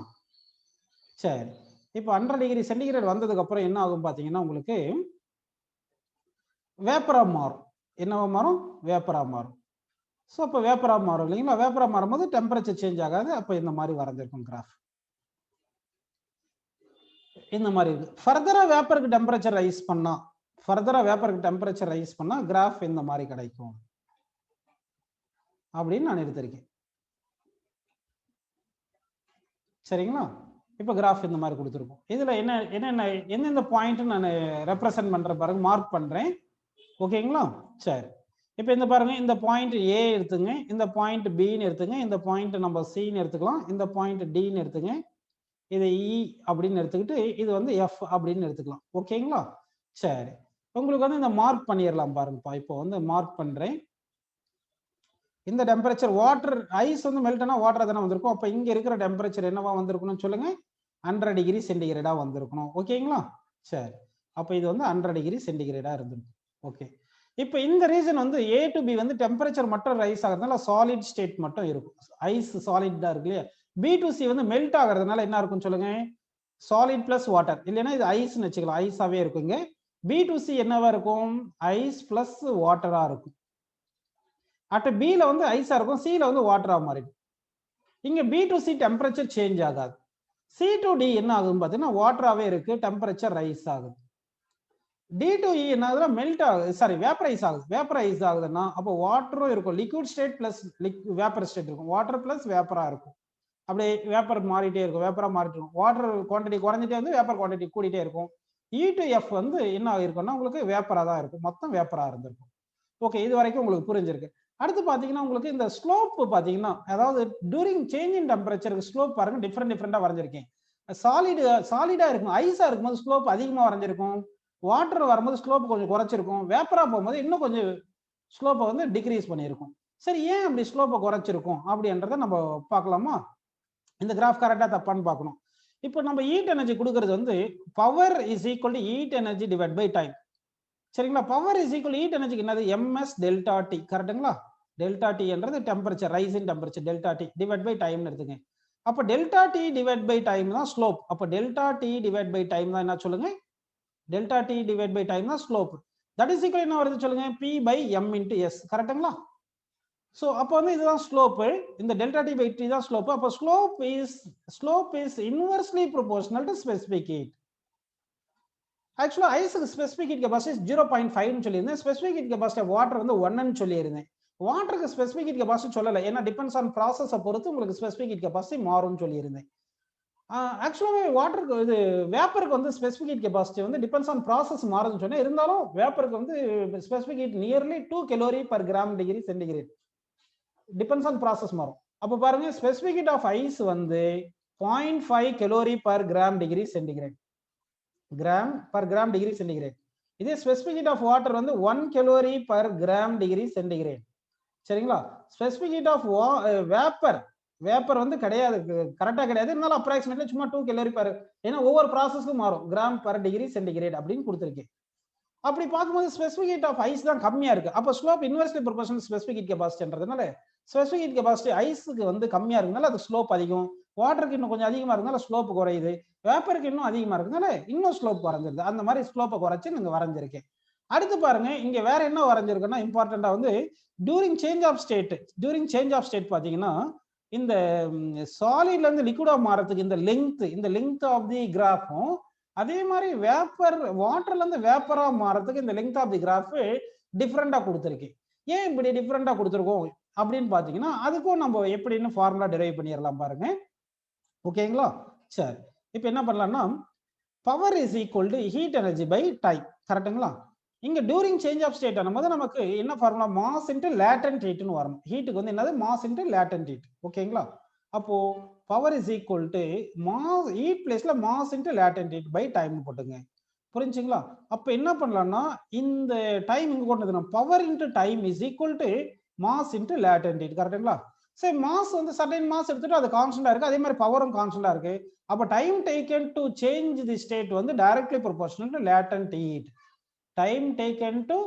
சரி, இப்போ 100 டிகிரி சென்டிகிரேட் வந்ததுக்கு அப்புறம் என்ன ஆகும் பாத்தீங்கன்னா உங்களுக்கு வேப்பரா மாறும். என்னவா மாறும்? வேப்பரா மாறும். ஸோ அப்போ வேப்பரா மாறும் இல்லைங்களா? வேப்பரா மாறும்போது டெம்பரேச்சர் சேஞ்ச் ஆகாது. அப்போ இந்த மாதிரி வரைஞ்சிருக்கும் கிராஃப். இந்த மாதிரி இருக்கு. ஃபர்தரா வேப்பருக்கு டெம்பரேச்சர் ரைஸ் பண்ணா கிராஃப் இந்த மாதிரி கிடைக்கும். அப்படின்னு நான் எடுத்திருக்கேன். சரிங்களா? இப்போ கிராஃப் இந்த மாதிரி கொடுத்துருக்கோம். இதுல என்னென்ன எந்தெந்த பாயிண்ட் நான் ரெப்ரசன்ட் பண்ற பாருங்க, மார்க் பண்றேன். ஓகேங்களா? சரி. இப்போ இந்த பாருங்க, இந்த பாயிண்ட் ஏ எடுத்துங்க, இந்த பாயிண்ட் பின்னு எடுத்துங்க, இந்த பாயிண்ட் நம்ம சின்னு எடுத்துக்கலாம், இந்த பாயிண்ட் டின்னு எடுத்துங்க, இது இ அப்படின்னு எடுத்துக்கிட்டு இது வந்து எஃப் அப்படின்னு எடுத்துக்கலாம். ஓகேங்களா? சரி. உங்களுக்கு வந்து இந்த மார்க் பண்ணிடலாம் பாருங்கப்பா. இப்போ வந்து மார்க் பண்றேன். இந்த டெம்பரேச்சர் வாட்டர் ஐஸ் வந்து மெல்ட் ஆனா வாட்டர் தானே வந்திருக்கும். அப்போ இங்க இருக்கிற டெம்பரேச்சர் என்னவா வந்திருக்கணும்னு சொல்லுங்க, 100 டிகிரி சென்டிகிரேடா வந்திருக்கணும். ஓகேங்களா? சரி. அப்போ இது வந்து 100 டிகிரி சென்டிகிரேடா இருந்திருக்கும். ஓகே. இப்போ இந்த ரீசன் வந்து ஏ டு பி வந்து டெம்பரேச்சர் மட்டும் ரைஸ் ஆகிறதுனால சாலிட் ஸ்டேட் மட்டும் இருக்கும். ஐஸ் சாலிட்டா இருக்கு இல்லையா? பி டு சி வந்து மெல்ட் ஆகிறதுனால என்ன இருக்கும்னு சொல்லுங்க, சாலிட் பிளஸ் வாட்டர். இல்லைன்னா இது ஐஸ்ன்னு வச்சுக்கலாம், ஐஸாவே இருக்குங்க. பி டு சி என்னவா இருக்கும், ஐஸ் பிளஸ் வாட்டரா இருக்கும். அட் பில வந்து ஐஸா இருக்கும், சில வந்து வாட்டரா மாறிடும். இங்க B to C temperature change ஆகாது. சி டு டி என்ன ஆகுதுன்னு பார்த்தீங்கன்னா வாட்டராகவே இருக்கு, டெம்பரேச்சர் ரைஸ் ஆகுது. டி டு இ என்ன ஆகுதுன்னா மெல்ட் ஆகுது, சாரி வேப்பரைஸ் ஆகுது. வேப்பரைஸ் ஆகுதுன்னா அப்போ வாட்டரும் இருக்கும், liquid state plus vapour state இருக்கும், வாட்டர் பிளஸ் வேப்பரா இருக்கும். அப்படியே வேப்பர் மாறிட்டே இருக்கும், வேப்பரா மாறிட்டு இருக்கும். வாட்டர் குவான்டிட்டி குறைஞ்சிட்டே வந்து வேப்பர் குவான்டிட்டி கூடிட்டே இருக்கும். இ டு எஃப் வந்து என்ன ஆகிருக்கும்னா உங்களுக்கு வேப்பரா தான் இருக்கும், மொத்தம் வேப்பரா இருந்திருக்கும். ஓகே, இது வரைக்கும் உங்களுக்கு புரிஞ்சிருக்கு. அடுத்து பாத்தீங்கன்னா உங்களுக்கு இந்த ஸ்லோப் பாத்தீங்கன்னா, அதாவது டூரிங் சேஞ்ச் இன் டெம்பரேச்சருக்கு ஸ்லோப் பாருங்க டிஃப்ரெண்டா வரைஞ்சிருக்கேன். சாலிடா இருக்கும், ஐஸா இருக்கும்போது ஸ்லோப் அதிகமா வரைஞ்சிருக்கும், வாட்டர் வரும்போது ஸ்லோப் கொஞ்சம் குறைச்சிருக்கும், வேப்பரா போகும்போது இன்னும் கொஞ்சம் ஸ்லோப்பை வந்து டிக்ரீஸ் பண்ணியிருக்கும். சரி, ஏன் அப்படி ஸ்லோப்பை குறைச்சிருக்கும் அப்படின்றத நம்ம பார்க்கலாமா? இந்த கிராஃப் கரெக்டா தப்பான்னு பார்க்கணும். இப்போ நம்ம ஹீட் எனர்ஜி கொடுக்கறது வந்து power is equal to heat energy divide by time. சரிங்களா? பவர் இஸ் ஈக்குவல் ஹீட் எனர்ஜிக்கு என்னது, எம்எஸ் டெல்டா டி. கரெக்டுங்களா? டெல்டா டி என்றது temperature, rise in temperature, delta T divide by time எடுத்துங்க. அப்போ delta T divide by time தான் slope. அப்போ delta T divide by time தான் என்ன சொல்லுங்க, delta T divide by time தான் ஸ்லோப். தட் இஸ் ஈக்குவல் என்ன வருது சொல்லுங்க, P by M into S. கரெக்டுங்களா? ஸோ அப்போ வந்து இதுதான் ஸ்லோப்பு, இந்த டெல்டா டி பை டி தான் ஸ்லோப்பு. அப்போ slope is inversely proportional to specific heat. ஆக்சுவலா ஐஸுக்கு ஸ்பெசிஃபிக் ஹீட் கெபாசிட்டி 0.5 சொல்லியிருந்தேன், ஸ்பெசிஃபிக் ஹீட் கெபாசிட்டி வாட்டர் வந்து 1 சொல்லியிருந்தேன். வாட்டருக்கு ஸ்பெசிஃபிக் ஹீட் கெபாசிட்டி சொல்லலை, ஏன்னா டிபெண்ட்ஸ் ஆன் ப்ராசஸை பொறுத்து உங்களுக்கு ஸ்பெசிஃபிக் ஹீட் கெபாசிட்டி மாறும்னு சொல்லியிருந்தேன். ஆக்சுவலாகவே வாட்டருக்கு இது வேப்பருக்கு வந்து ஸ்பெசிஃபிக் ஹீட் கெபாசிட்டி வந்து டிபெண்ட்ஸ் ஆன் ப்ராசஸ் மாறுதுன்னு சொன்னேன். இருந்தாலும் வேப்பருக்கு வந்து specific heat nearly 2 calorie per gram degree centigrade, depends on process மாறும். அப்போ பாருங்க, ஸ்பெசிஃபிக் ஹீட் ஆஃப் ஐஸ் வந்து 0.5 calorie per gram degree centigrade, gram per gram degree centigrade. இதே specific heat of water வந்து 1 calorie per gram degree centigrade. சரிங்களா? Specific heat of vapour வந்து கிடையாது, கரெக்டா கிடையாது, இருந்தாலும் அப்ராக்சிமேட்லி சும்மா 2 கலோரி பர், ஏன்னா ஒவ்வொரு ப்ராசஸ்க்கும் மாறும், கிராம் பர் டிகிரி சென்டிகிரேட் அப்படின்னு கொடுத்துருக்கேன். அப்படி பார்க்கும்போது ஸ்பெசிஃபிக் ஹீட் ஆஃப் ஐஸ் தான் கம்மியா இருக்கு. அப்போ slope inversely proportional specific heat கெபாசிட்டின்றதுனால ஸ்பெசிஃபிக் ஹீட் கெபாசிட்டி ஐஸுக்கு வந்து கம்மியா இருக்குனால அது ஸ்லோப் அதிகம், வாட்டருக்கு இன்னும் கொஞ்சம் அதிகமா இருந்தாலும் ஸ்லோப் குறையுது, வேப்பருக்கு இன்னும் அதிகமா இருக்குனால இன்னும் ஸ்லோப் குறைஞ்சிருது. அந்த மாதிரி ஸ்லோப்பை குறைச்சு நீங்க வரைஞ்சிருக்கேன். அடுத்து பாருங்க, இங்க வேற என்ன வரைஞ்சிருக்குன்னா இம்பார்ட்டண்டா வந்து டியூரிங் சேஞ்ச் ஆஃப் ஸ்டேட் பாத்தீங்கன்னா, இந்த சாலிட்ல இருந்து லிக்விடா மாறதுக்கு இந்த லெங்த் ஆஃப் தி கிராஃபும், அதே மாதிரி வாட்டர்ல இருந்து வேப்பரா மாறதுக்கு இந்த லெங்த் ஆஃப் தி கிராஃப் டிஃப்ரெண்டா கொடுத்துருக்கேன். ஏன் இப்படி டிஃப்ரெண்டா கொடுத்துருக்கோம் அப்படின்னு பாத்தீங்கன்னா, அதுக்கும் நம்ம எப்படின்னு ஃபார்முலா டெரைவ் பண்ணிடலாம் பாருங்க. ஓகேங்களா? சரி, இப்போ என்ன பண்ணலாம்னா, power is equal to heat energy by time. கரெக்டுங்களா? இங்க டியூரிங் சேஞ்ச் ஆஃப் ஸ்டேட் ஆகும்போது நமக்கு என்ன ஃபார்முலா, மாஸ் இன்டு லேட்டன்ட் ஹீட்னு வரணும். ஹீட்டுக்கு வந்து என்னது, மாஸ் இன்டு லேட்டன்ட் ஹீட். ஓகேங்களா? அப்போ power is equal to mass, heat பிளேஸ்ல mass into latent heat by time போட்டுங்க. புரிஞ்சுங்களா? அப்ப என்ன பண்ணலாம்னா, இந்த டைம் இங்க கொண்டு வந்து power into time is equal to mass into latent heat. கரெக்டுங்களா? சரி, மாஸ் வந்து சர்டைன் மாஸ் எடுத்துட்டு அது கான்ஸ்டன்டா இருக்கு, அதே மாதிரி பவரும் கான்ஸ்டன்டா இருக்கு. அப்ப time taken to change the state வந்து directly proportional to latent heat. Time taken to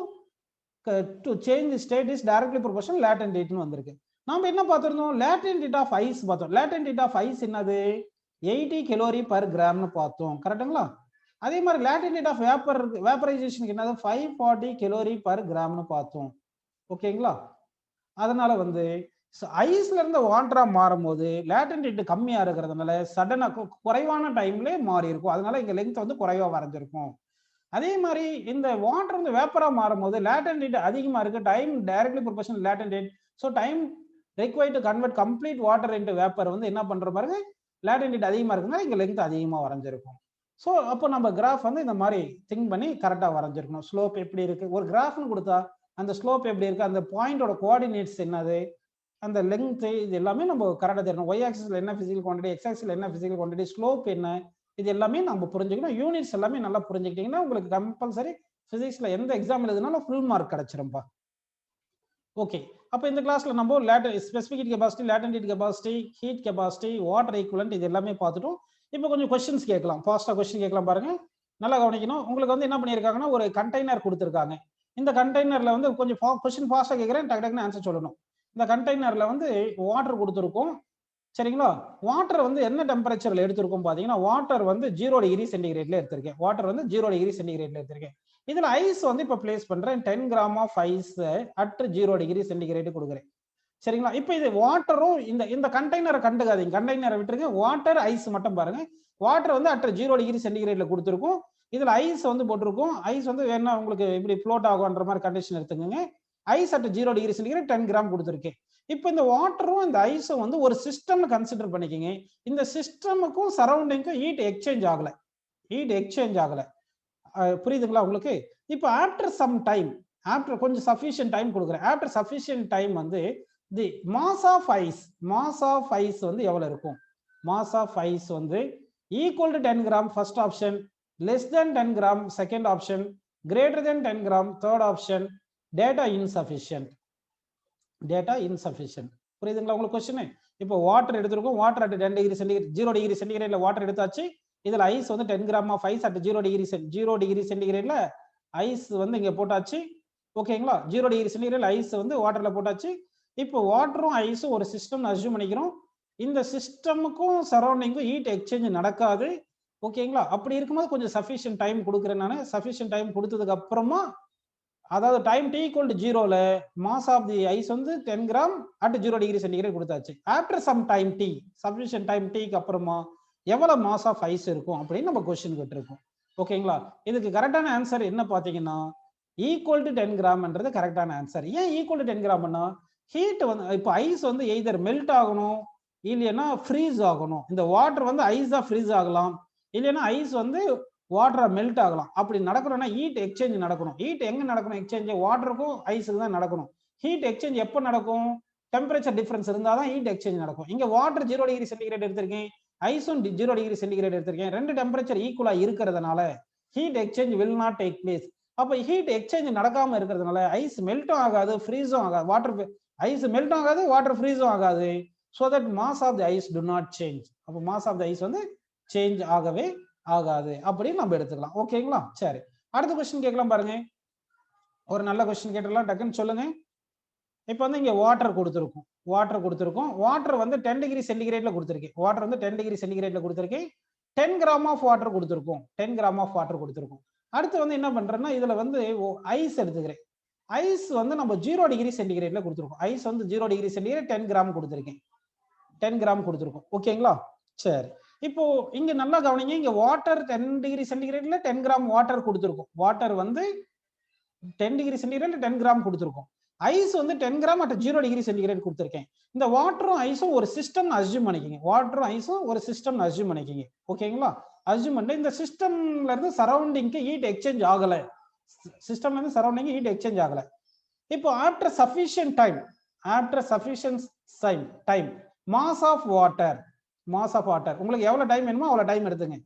change the state is directly proportional latent ஹீட்னு வந்திருக்கு. நாம என்ன பார்த்திருந்தோம், லேட்டன்ட் ஹீட் ஆஃப் ஐஸ் பார்த்தோம். லேட்டன்ட் ஹீட் ஆஃப் ஐஸ் என்னது, 80 கலோரி பர் கிராம்னு பார்த்தோம். கரெக்டுங்களா? அதே மாதிரி லேட்டன்ட் ஹீட் ஆஃப் வேப்பரைசேஷனுக்கு என்னது 540 கலோரி பர் கிராம்னு பார்த்தோம். ஓகேங்களா? அதனால வந்து ஐஸ்ல இருந்து வாட்டரா மாறும் போது லேட்டன்ட் ஹீட் கம்மியா இருக்கிறதுனால சடனா குறைவான டைம்ல மாறி இருக்கும், அதனால இங்க லெங்த் வந்து குறைவா வரைஞ்சிருக்கும். அதே மாதிரி இந்த வாட்டர் வந்து வேப்பரா மாறும் போது லேட்டன்ட் ஹீட் அதிகமா இருக்கு, time directly proportional latent heat. So time required to convert complete water into vapor வந்து என்ன பண்ற பாருங்க latent heat அதிகமா இருக்குன்னா இங்க லெங்த் அதிகமா வரைஞ்சிருக்கும். ஸோ அப்போ நம்ம கிராஃப் வந்து இந்த மாதிரி திங்க் பண்ணி கரெக்டாக வரைஞ்சிருக்கணும். ஸ்லோப் எப்படி இருக்கு, ஒரு கிராஃப்னு கொடுத்தா அந்த ஸ்லோப் எப்படி இருக்கு, அந்த பாயிண்டோட கோஆர்டினேட்ஸ் என்னது, அந்த லெங்த், இது எல்லாமே நம்ம கரெக்டாக தெரியணும். ஒய் ஆக்சிஸ்ல என்ன பிசிக்கல் குவான்டிட்டி, எக்ஸ் ஆக்சிஸ்ல என்ன பிசிக்கல் குவான்டிட்டி, ஸ்லோப் என்ன, இது எல்லாமே நம்ம புரிஞ்சுக்கணும். யூனிட்ஸ் எல்லாமே நல்லா புரிஞ்சுக்கிட்டீங்கன்னா உங்களுக்கு கம்பல்சரி பிசிக்ஸ்ல எந்த எக்ஸாம் எழுதுனாலும் ஃபுல் மார்க் கிடைச்சிரும்பா. ஓகே, அப்போ இந்த கிளாஸ்ல நம்ம specific heat capacity, latent heat capacity, heat capacity, water equivalent இது எல்லாமே பார்த்துட்டோம். இப்போ கொஞ்சம் கொஸ்டின்ஸ் கேட்கலாம், ஃபாஸ்டா கொஸ்டின் கேட்கலாம் பாருங்க, நல்லா கவனிக்கணும். உங்களுக்கு வந்து என்ன பண்ணியிருக்காங்கன்னா ஒரு கண்டெய்னர் கொடுத்துருக்காங்க. இந்த கண்டெய்னர்ல வந்து கொஞ்சம் கொஸ்டின் ஃபாஸ்டா கேட்குறேன், டக்கு டக்குன்னு ஆன்சர் சொல்லணும். இந்த கண்டெய்னர்ல வந்து வாட்டர் கொடுத்துருக்கோம், சரிங்களா? வாட்டர் வந்து என்ன டெம்பரேச்சர்ல எடுத்திருக்கோம் பாத்தீங்கன்னா, வாட்டர் வந்து 0 டிகிரி சென்டிகிரேட்ல எடுத்திருக்கேன். வாட்டர் வந்து 0 டிகிரி சென்டிகிரேட்ல எடுத்திருக்கேன். இதுல ஐஸ் வந்து இப்ப பிளேஸ் பண்றேன், 10 gram of ice at 0 degree centigrade கொடுக்குறேன், சரிங்களா? இப்ப இது வாட்டரும் இந்த கண்டெய்னரை கண்டுக்காதீங்க, கண்டெய்னரை விட்டுருங்க, வாட்டர் ஐஸ் மட்டும் பாருங்க. வாட்டர் வந்து அட் 0 டிகிரி சென்டிகிரேட்ல கொடுத்துருக்கும், இதுல ஐஸ் வந்து போட்டிருக்கும். ஐஸ் வந்து வேணா உங்களுக்கு இப்படி ஃப்ளோட் ஆகும்ன்ற மாதிரி கண்டிஷன் எடுத்துக்கோங்க. Ice at 0 degree centigrade 10 gram கொடுத்துருக்கேன். இப்போ இந்த வாட்டரும் இந்த ஐஸும் வந்து ஒரு சிஸ்டம்னு கன்சிடர் பண்ணிக்கிங்க. இந்த சிஸ்டமுக்கும் சரௌண்டிங்க்கும் ஹீட் எக்ஸ்சேஞ்ச் ஆகல, ஹீட் எக்ஸ்சேஞ்ச் ஆகல, புரியுதுங்களா உங்களுக்கு? இப்போ ஆஃப்டர் சம் டைம், ஆஃப்டர் கொஞ்சம் சஃபிஷியன்ட் டைம் கொடுக்குறேன். ஆஃப்டர் சஃபிஷியன்ட் டைம் வந்து தி மாஸ் ஆஃப் ஐஸ் வந்து எவ்வளவு இருக்கும்? மாஸ் ஆஃப் ஐஸ் வந்து equal to 10 gram first option, less than 10 gram second option, greater than 10 gram third option, data insufficient. Data insufficient, புரியுதுங்களா உங்களுக்கு question? இப்போ water எடுத்திருக்கோம், water at 10 degree centigrade 0 degree சென்டிகிரேட்ல water எடுத்தாச்சு. இதுல ஐஸ் வந்து 10 gram of ice at 0 degree சென்டிகிரேட்ல ice வந்து இங்க போட்டாச்சு, ஓகேங்களா? 0 டிகிரி சென்டிகிரேட்ல ஐஸ் வந்து வாட்டர்ல போட்டாச்சு. இப்போ வாட்டரும் ஐஸும் ஒரு சிஸ்டம் அஸ்யூம் பண்ணிக்கிறோம். இந்த சிஸ்டமுக்கும் சரௌண்டிங்கும் ஹீட் எக்ஸ்சேஞ்ச் நடக்காது, ஓகேங்களா? அப்படி இருக்கும்போது கொஞ்சம் சஃபிஷியன்ட் டைம் கொடுக்குறேன் நான். சஃபிஷியன்ட் டைம் கொடுத்ததுக்கு அப்புறமா, அதாவது டைம் t ஈக்குவல் டு 0ல மாஸ் ஆஃப் தி ஐஸ் வந்து 10 கிராம் அட் 0 டிகிரி சென்டிகிரேட் கொடுத்தாச்சு. After some time t, sufficient time tக்கு அப்புறமா எவ்வளவு மாஸ் ஆஃப் ஐஸ் இருக்கும் அப்படின்னு நம்ம கொஸ்டின் கேட்டிருக்கோம், ஓகேங்களா? இதுக்கு கரெக்டான ஆன்சர் என்ன பாத்தீங்கன்னா ஈக்குவல் டு 10 கிராம்ன்றது கரெக்டான ஆன்சர். ஏன் ஈக்குவல் டு 10 கிராம்னா, ஹீட் வந்து இப்போ ஐஸ் வந்து எய்தர் மெல்ட் ஆகணும் இல்லைன்னா ஃப்ரீஸ் ஆகணும். இந்த வாட்டர் வந்து ஐஸா ஃப்ரீஸ் ஆகலாம், இல்லைன்னா ஐஸ் வந்து வாட்டரா மெல்ட் ஆகலாம். அப்படி நடக்கணும்னா ஹீட் எக்ஸ்சேஞ்ச் நடக்கணும். ஹீட் எங்க நடக்கணும்? எக்ஸ்சேஞ்ச் வாட்டருக்கும் ஐஸுக்கு தான் நடக்கணும். ஹீட் எக்ஸ்சேஞ்ச் எப்போ நடக்கும்? டெம்பரேச்சர் டிஃபரன்ஸ் இருந்தால் தான் ஹீட் எக்ஸ்சேஞ்ச் நடக்கும். இங்க வாட்டர் 0 டிகிரி சென்டிகிரேட் எடுத்திருக்கேன், ஐஸும் 0 டிகிரி சென்டிகிரேட் எடுத்திருக்கேன். ரெண்டு டெம்பரேச்சர் ஈக்குவலா இருக்கிறதுனால heat exchange will not take place. அப்போ ஹீட் எக்ஸ்சேஞ்ச் நடக்காம இருக்கிறதுனால ஐஸ் மெல்ட்டும் ஆகாது, ஃப்ரீஸும் ஆகாது. வாட்டர் ஐஸ் மெல்ட்டும் ஆகாது, வாட்டர் ஃப்ரீஸும் ஆகாது. So that mass of the ice do not change. அப்போ மாஸ் ஆஃப் தி ஐஸ் வந்து சேஞ்ச் ஆகவே ஆகாது அப்படின்னு நம்ம எடுத்துக்கலாம், ஓகேங்களா? சரி, அடுத்த கொஸ்டின் கேட்கலாம் பாருங்க. ஒரு நல்ல கொஸ்டின் கேட்டுலாம், டக்குன்னு சொல்லுங்க. இப்போ வந்து இங்க வாட்டர் கொடுத்துருக்கும், வாட்டர் வந்து 10 டிகிரி சென்டிகிரேட்ல கொடுத்துருக்கேன். வாட்டர் வந்து 10 டிகிரி சென்டிகிரேட்ல கொடுத்துருக்கேன். 10 கிராம் ஆஃப் வாட்டர் கொடுத்துருக்கோம், 10 கிராம் ஆஃப் வாட்டர் கொடுத்துருக்கோம். அடுத்து வந்து என்ன பண்றேன்னா, இதுல வந்து ஐஸ் எடுத்துக்கிறேன். ஐஸ் வந்து நம்ம 0 டிகிரி சென்டிகிரேட்ல கொடுத்துருக்கோம். ஐஸ் வந்து 0 டிகிரி சென்டிகிரேட் 10 கிராம் கொடுத்துருக்கேன், 10 கிராம் கொடுத்துருக்கோம், ஓகேங்களா? சரி, இப்போ இங்க நல்லா கவனிங்க. இங்க வாட்டர் 10 டிகிரி சென்டிகிரேட்ல 10 கிராம் வாட்டர் கொடுத்துருக்கோம். வாட்டர் வந்து 10 டிகிரி சென்டிகிரேட்ல 10 கிராம் கொடுத்துருக்கோம். ஐஸ் வந்து 10 கிராம் அட் 0 டிகிரி சென்டிகிரேட் கொடுத்துருக்கேன். இந்த வாட்டரும் ஐஸும் ஒரு சிஸ்டம் அஸ்யூம் பண்ணிக்கிங்க. வாட்டரும் ஐஸும் ஒரு சிஸ்டம் அஸ்யூம் பண்ணிக்கிங்க, ஓகேங்களா? அஸ்யூம் பண்ணி இந்த சிஸ்டம்ல இருந்து சரௌண்டிங்க்கு ஹீட் எக்ஸ்சேஞ்ச் ஆகல, சிஸ்டம்ல இருந்து சரௌண்டிங் ஹீட் எக்ஸ்சேஞ்ச் ஆகல. இப்போ after sufficient time mass of water உங்களுக்கு எவ்வளவு டைம் வேணுமோ அவ்வளவு டைம் எடுத்துங்க.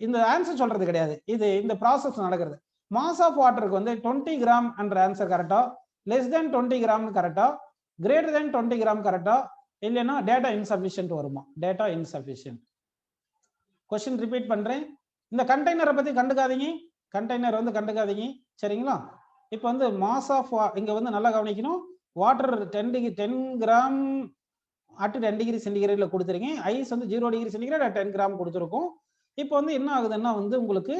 இந்த ஆன்சர் சொல்றது கிடையாது, இது இந்த ப்ராசஸ் நடக்கிறது. மாஸ் ஆஃப் வாட்டருக்கு வந்து 20 கிராம் என்ற ஆன்சர் கரெக்டா, லெஸ் தென் 20 கிராம் கரெக்டா, கிரேட்டர் தென் 20 கிராம் கரெக்டா, இல்லைன்னா டேட்டா இன்சஃபிஷியன்ட் வருமா? Data insufficient. கொஸ்டின் ரிப்பீட் பண்றேன். இந்த கண்டெய்னரை பத்தி கண்டுக்காதீங்க, கண்டெய்னர் வந்து கண்டுக்காதீங்க, சரிங்களா? இப்போ வந்து மாஸ் ஆஃப் இங்க வந்து நல்லா கவனிக்கணும். வாட்டர் 10 கிராம் அட் 10 டிகிரி சென்டிகிரேட்ல கொடுத்துருக்கேன். ஐஸ் வந்து 0 டிகிரி சென்டிகிரேட் 10 கிராம் கொடுத்துருக்கோம். இப்போ வந்து என்ன ஆகுதுன்னா வந்து உங்களுக்கு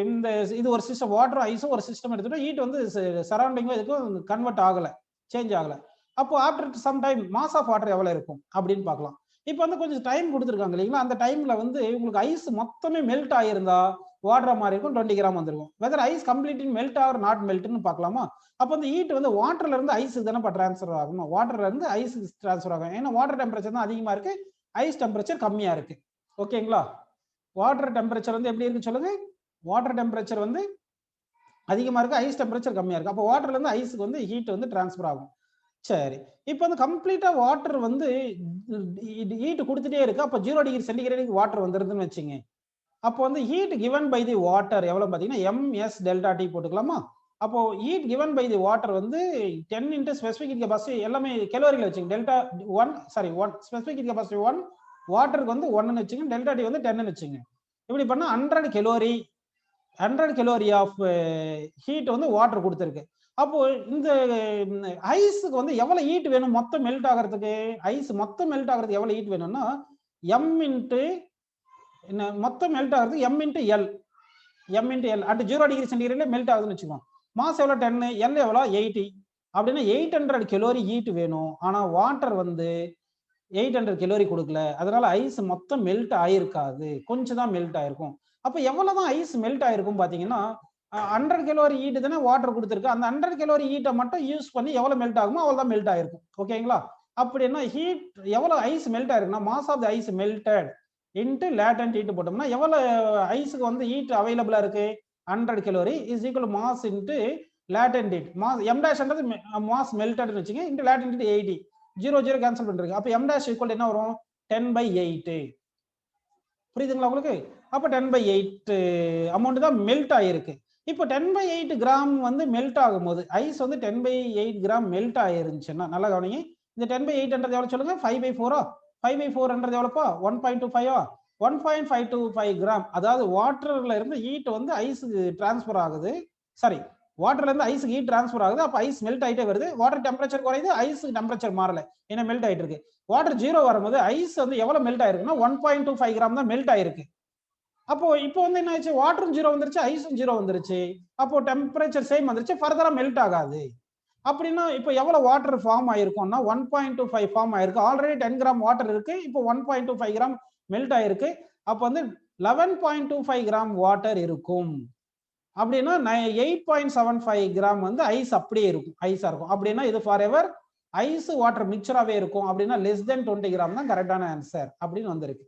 இந்த இது ஒரு சிஸ்டம், வாட்டர் ஐஸும் ஒரு சிஸ்டம் எடுத்துட்டோம். ஹீட் வந்து சரௌண்டிங்ல இதுக்கும் கன்வெர்ட் ஆகல, சேஞ்ச் ஆகல. அப்போ after some time mass of water எவ்வளவு இருக்கும் அப்படின்னு பார்க்கலாம். இப்போ வந்து கொஞ்சம் டைம் கொடுத்துருக்காங்க இல்லைங்களா? அந்த டைம்ல வந்து உங்களுக்கு ஐஸ் மொத்தமே மெல்ட் ஆயிருந்தா வாட்டரா மாறி இருக்கும் 20 கிராம் வந்திருக்கும். Whether ice completely melt or not மெல்ட்னு பார்க்கலாமா? அப்போ இந்த ஹீட் வந்து வாட்டர்ல இருந்து ஐஸுக்கு தானே ட்ரான்ஸ்ஃபர் ஆகணும். வாட்டர்ல இருந்து ஐஸுக்கு ட்ரான்ஸ்ஃபர் ஆகும். ஏன்னா வாட்டர் டெம்பரேச்சர் தான் அதிகமா இருக்கு, ஐஸ் டெம்பரேச்சர் கம்மியா இருக்கு. ஓகேங்களா? வாட்டர் டெம்பரேச்சர் வந்து எப்படி இருக்கு சொல்லுங்க? வாட்டர் டெம்பரேச்சர் வந்து அதிகமா இருக்கு, ஐஸ் டெம்பரேச்சர் கம்மியா இருக்கு. அப்போ வாட்டர்ல இருந்து ஐஸுக்கு வந்து ஹீட் வந்து ட்ரான்ஸ்ஃபர் ஆகும். சரி, இப்போ வந்து கம்ப்ளீட்டா வாட்டர் வந்து ஹீட் கொடுத்துட்டே இருக்கு. அப்போ 0 டிகிரி சென்டிகிரேடுக்கு வாட்டர் வந்துருதுன்னு வச்சுங்க. அப்போ வந்து heat given by the water எவ்வளவு பார்த்தீங்கன்னா ms டெல்டா டி போட்டுக்கலாமா? அப்போ heat given by the water வந்து 10 இன்டு ஸ்பெசிபிக் ஹீட் கெபாசிட்டி எல்லாமே கலோரியில் வச்சுங்க. டெல்டா 1 ஸ்பெசிபிக் ஹீட் கெபாசிட்டி 1, வாட்டருக்கு வந்து 1ன்னு வச்சுங்க, டெல்டா டி வந்து 10ன்னு வச்சுங்க. இப்படி பண்ணா 100 கலோரி ஆஃப் ஹீட் வந்து வாட்டர் கொடுத்துருக்கு. அப்போ இந்த ஐஸுக்கு வந்து எவ்வளவு ஹீட் வேணும் மொத்தம் மெல்ட் ஆகிறதுக்கு? ஐஸ் மொத்தம் மெல்ட் ஆகிறதுக்கு எவ்வளவு ஹீட் வேணும்னா m இன்ட்டு மொத்தம் மெல்ட் ஆகுறது m into L. At 0 degree சென்டிகிரேட்ல மெல்ட் ஆகுதுன்னு வச்சுக்கோங்க. மாஸ் எவ்வளோ 10, எல் எவ்வளோ 80. அப்படின்னா 800 கலோரி ஹீட் வேணும். ஆனா வாட்டர் வந்து 800 கலோரி கொடுக்கல. அதனால ஐஸ் மொத்தம் மெல்ட் ஆயிருக்காது, கொஞ்சம் தான் மெல்ட் ஆயிருக்கும். அப்போ எவ்வளவுதான் ஐஸ் மெல்ட் ஆயிருக்கும் பாத்தீங்கன்னா 100 கலோரி ஹீட் தானே வாட்டர் கொடுத்துருக்கு. அந்த 100 கலோரி ஹீட்டை மட்டும் யூஸ் பண்ணி எவ்வளவு மெல்ட் ஆகுமோ அவ்வளவுதான் மெல்ட் ஆயிருக்கும். ஓகேங்களா? அப்படின்னா ஹீட் எவ்வளவு ஐஸ் மெல்ட் ஆயிருக்குன்னா mass of the ice melted into latent heat போட்டோம்னா எவ்வளவு ஐஸுக்கு வந்து ஹீட் அவைலபிளா இருக்கு? 100 calorie is equal mass into latent heat. Mass m டேஷ்ன்றது மாஸ் மெல்டட்னு வச்சுங்க, இன்ட்டு லேட்டன்ட் ஹீட் 80. 0 கேன்சல் பண்ணிருக்கு. அப்போ m டேஷ் ஈக்குவல் என்ன வரும்? 10/8. புரியுதுங்களா உங்களுக்கு? அப்போ 10/8 அமௌண்ட் தான் மெல்ட் ஆயிருக்கு. இப்போ 10/8 கிராம் வந்து மெல்ட் ஆகும்போது ஐஸ் வந்து 10/8 கிராம் மெல்ட் ஆயிருந்துச்சுன்னா நல்லா கவனிங்க. இந்த 10/8 எவ்வளவு சொல்லுங்க? 5/4. 5/4 எவ்வளோப்பா? 1.25. 1.525 கிராம். அதாவது வாட்டர்ல இருந்து ஹீட் வந்து ஐஸுக்கு டிரான்ஸ்ஃபர் ஆகுது. சாரி, வாட்டர்ல இருந்து ஐஸுக்கு ஹீட் டிரான்ஸ்ஃபர் ஆகுது. அப்போ ஐஸ் மெல்ட் ஆகிட்டே வருது. வாட்டர் டெம்பரேச்சர் குறையுது, ஐஸ் டெம்பரேச்சர் மாறல, ஏன்னா மெல்ட் ஆகிட்டு இருக்கு. வாட்டர் 0 வரும்போது ஐஸ் வந்து எவ்வளவு மெல்ட் ஆயிருக்குன்னா 1.25 கிராம் தான் மெல்ட் ஆயிருக்கு. அப்போ இப்போ வந்து என்ன ஆச்சு? வாட்டரும் 0 வந்துருச்சு, ஐஸும் 0 வந்துருச்சு. அப்போ டெம்பரேச்சர் சேம் வந்துருச்சு, ஃபர்தரா மெல்ட் ஆகாது. அப்படின்னா இப்போ எவ்வளவு வாட்டர் ஃபார்ம் ஆயிருக்கும்னா 1.25 ஃபார்ம் ஆயிருக்கு. ஆல்ரெடி 10 கிராம் வாட்டர் இருக்கு, இப்போ 1.25 கிராம் மெல்ட் ஆயிருக்கு. அப்போ வந்து 11.25 கிராம் வாட்டர் இருக்கும். அப்படின்னா 8.75 கிராம் வந்து ஐஸ் அப்படியே இருக்கும், ஐஸா இருக்கும். அப்படின்னா இது ஃபார் எவர் ஐஸ் வாட்டர் மிக்சராகவே இருக்கும். அப்படின்னா less than 20 கிராம் தான் கரெக்டான ஆன்சர் அப்படின்னு வந்திருக்கு.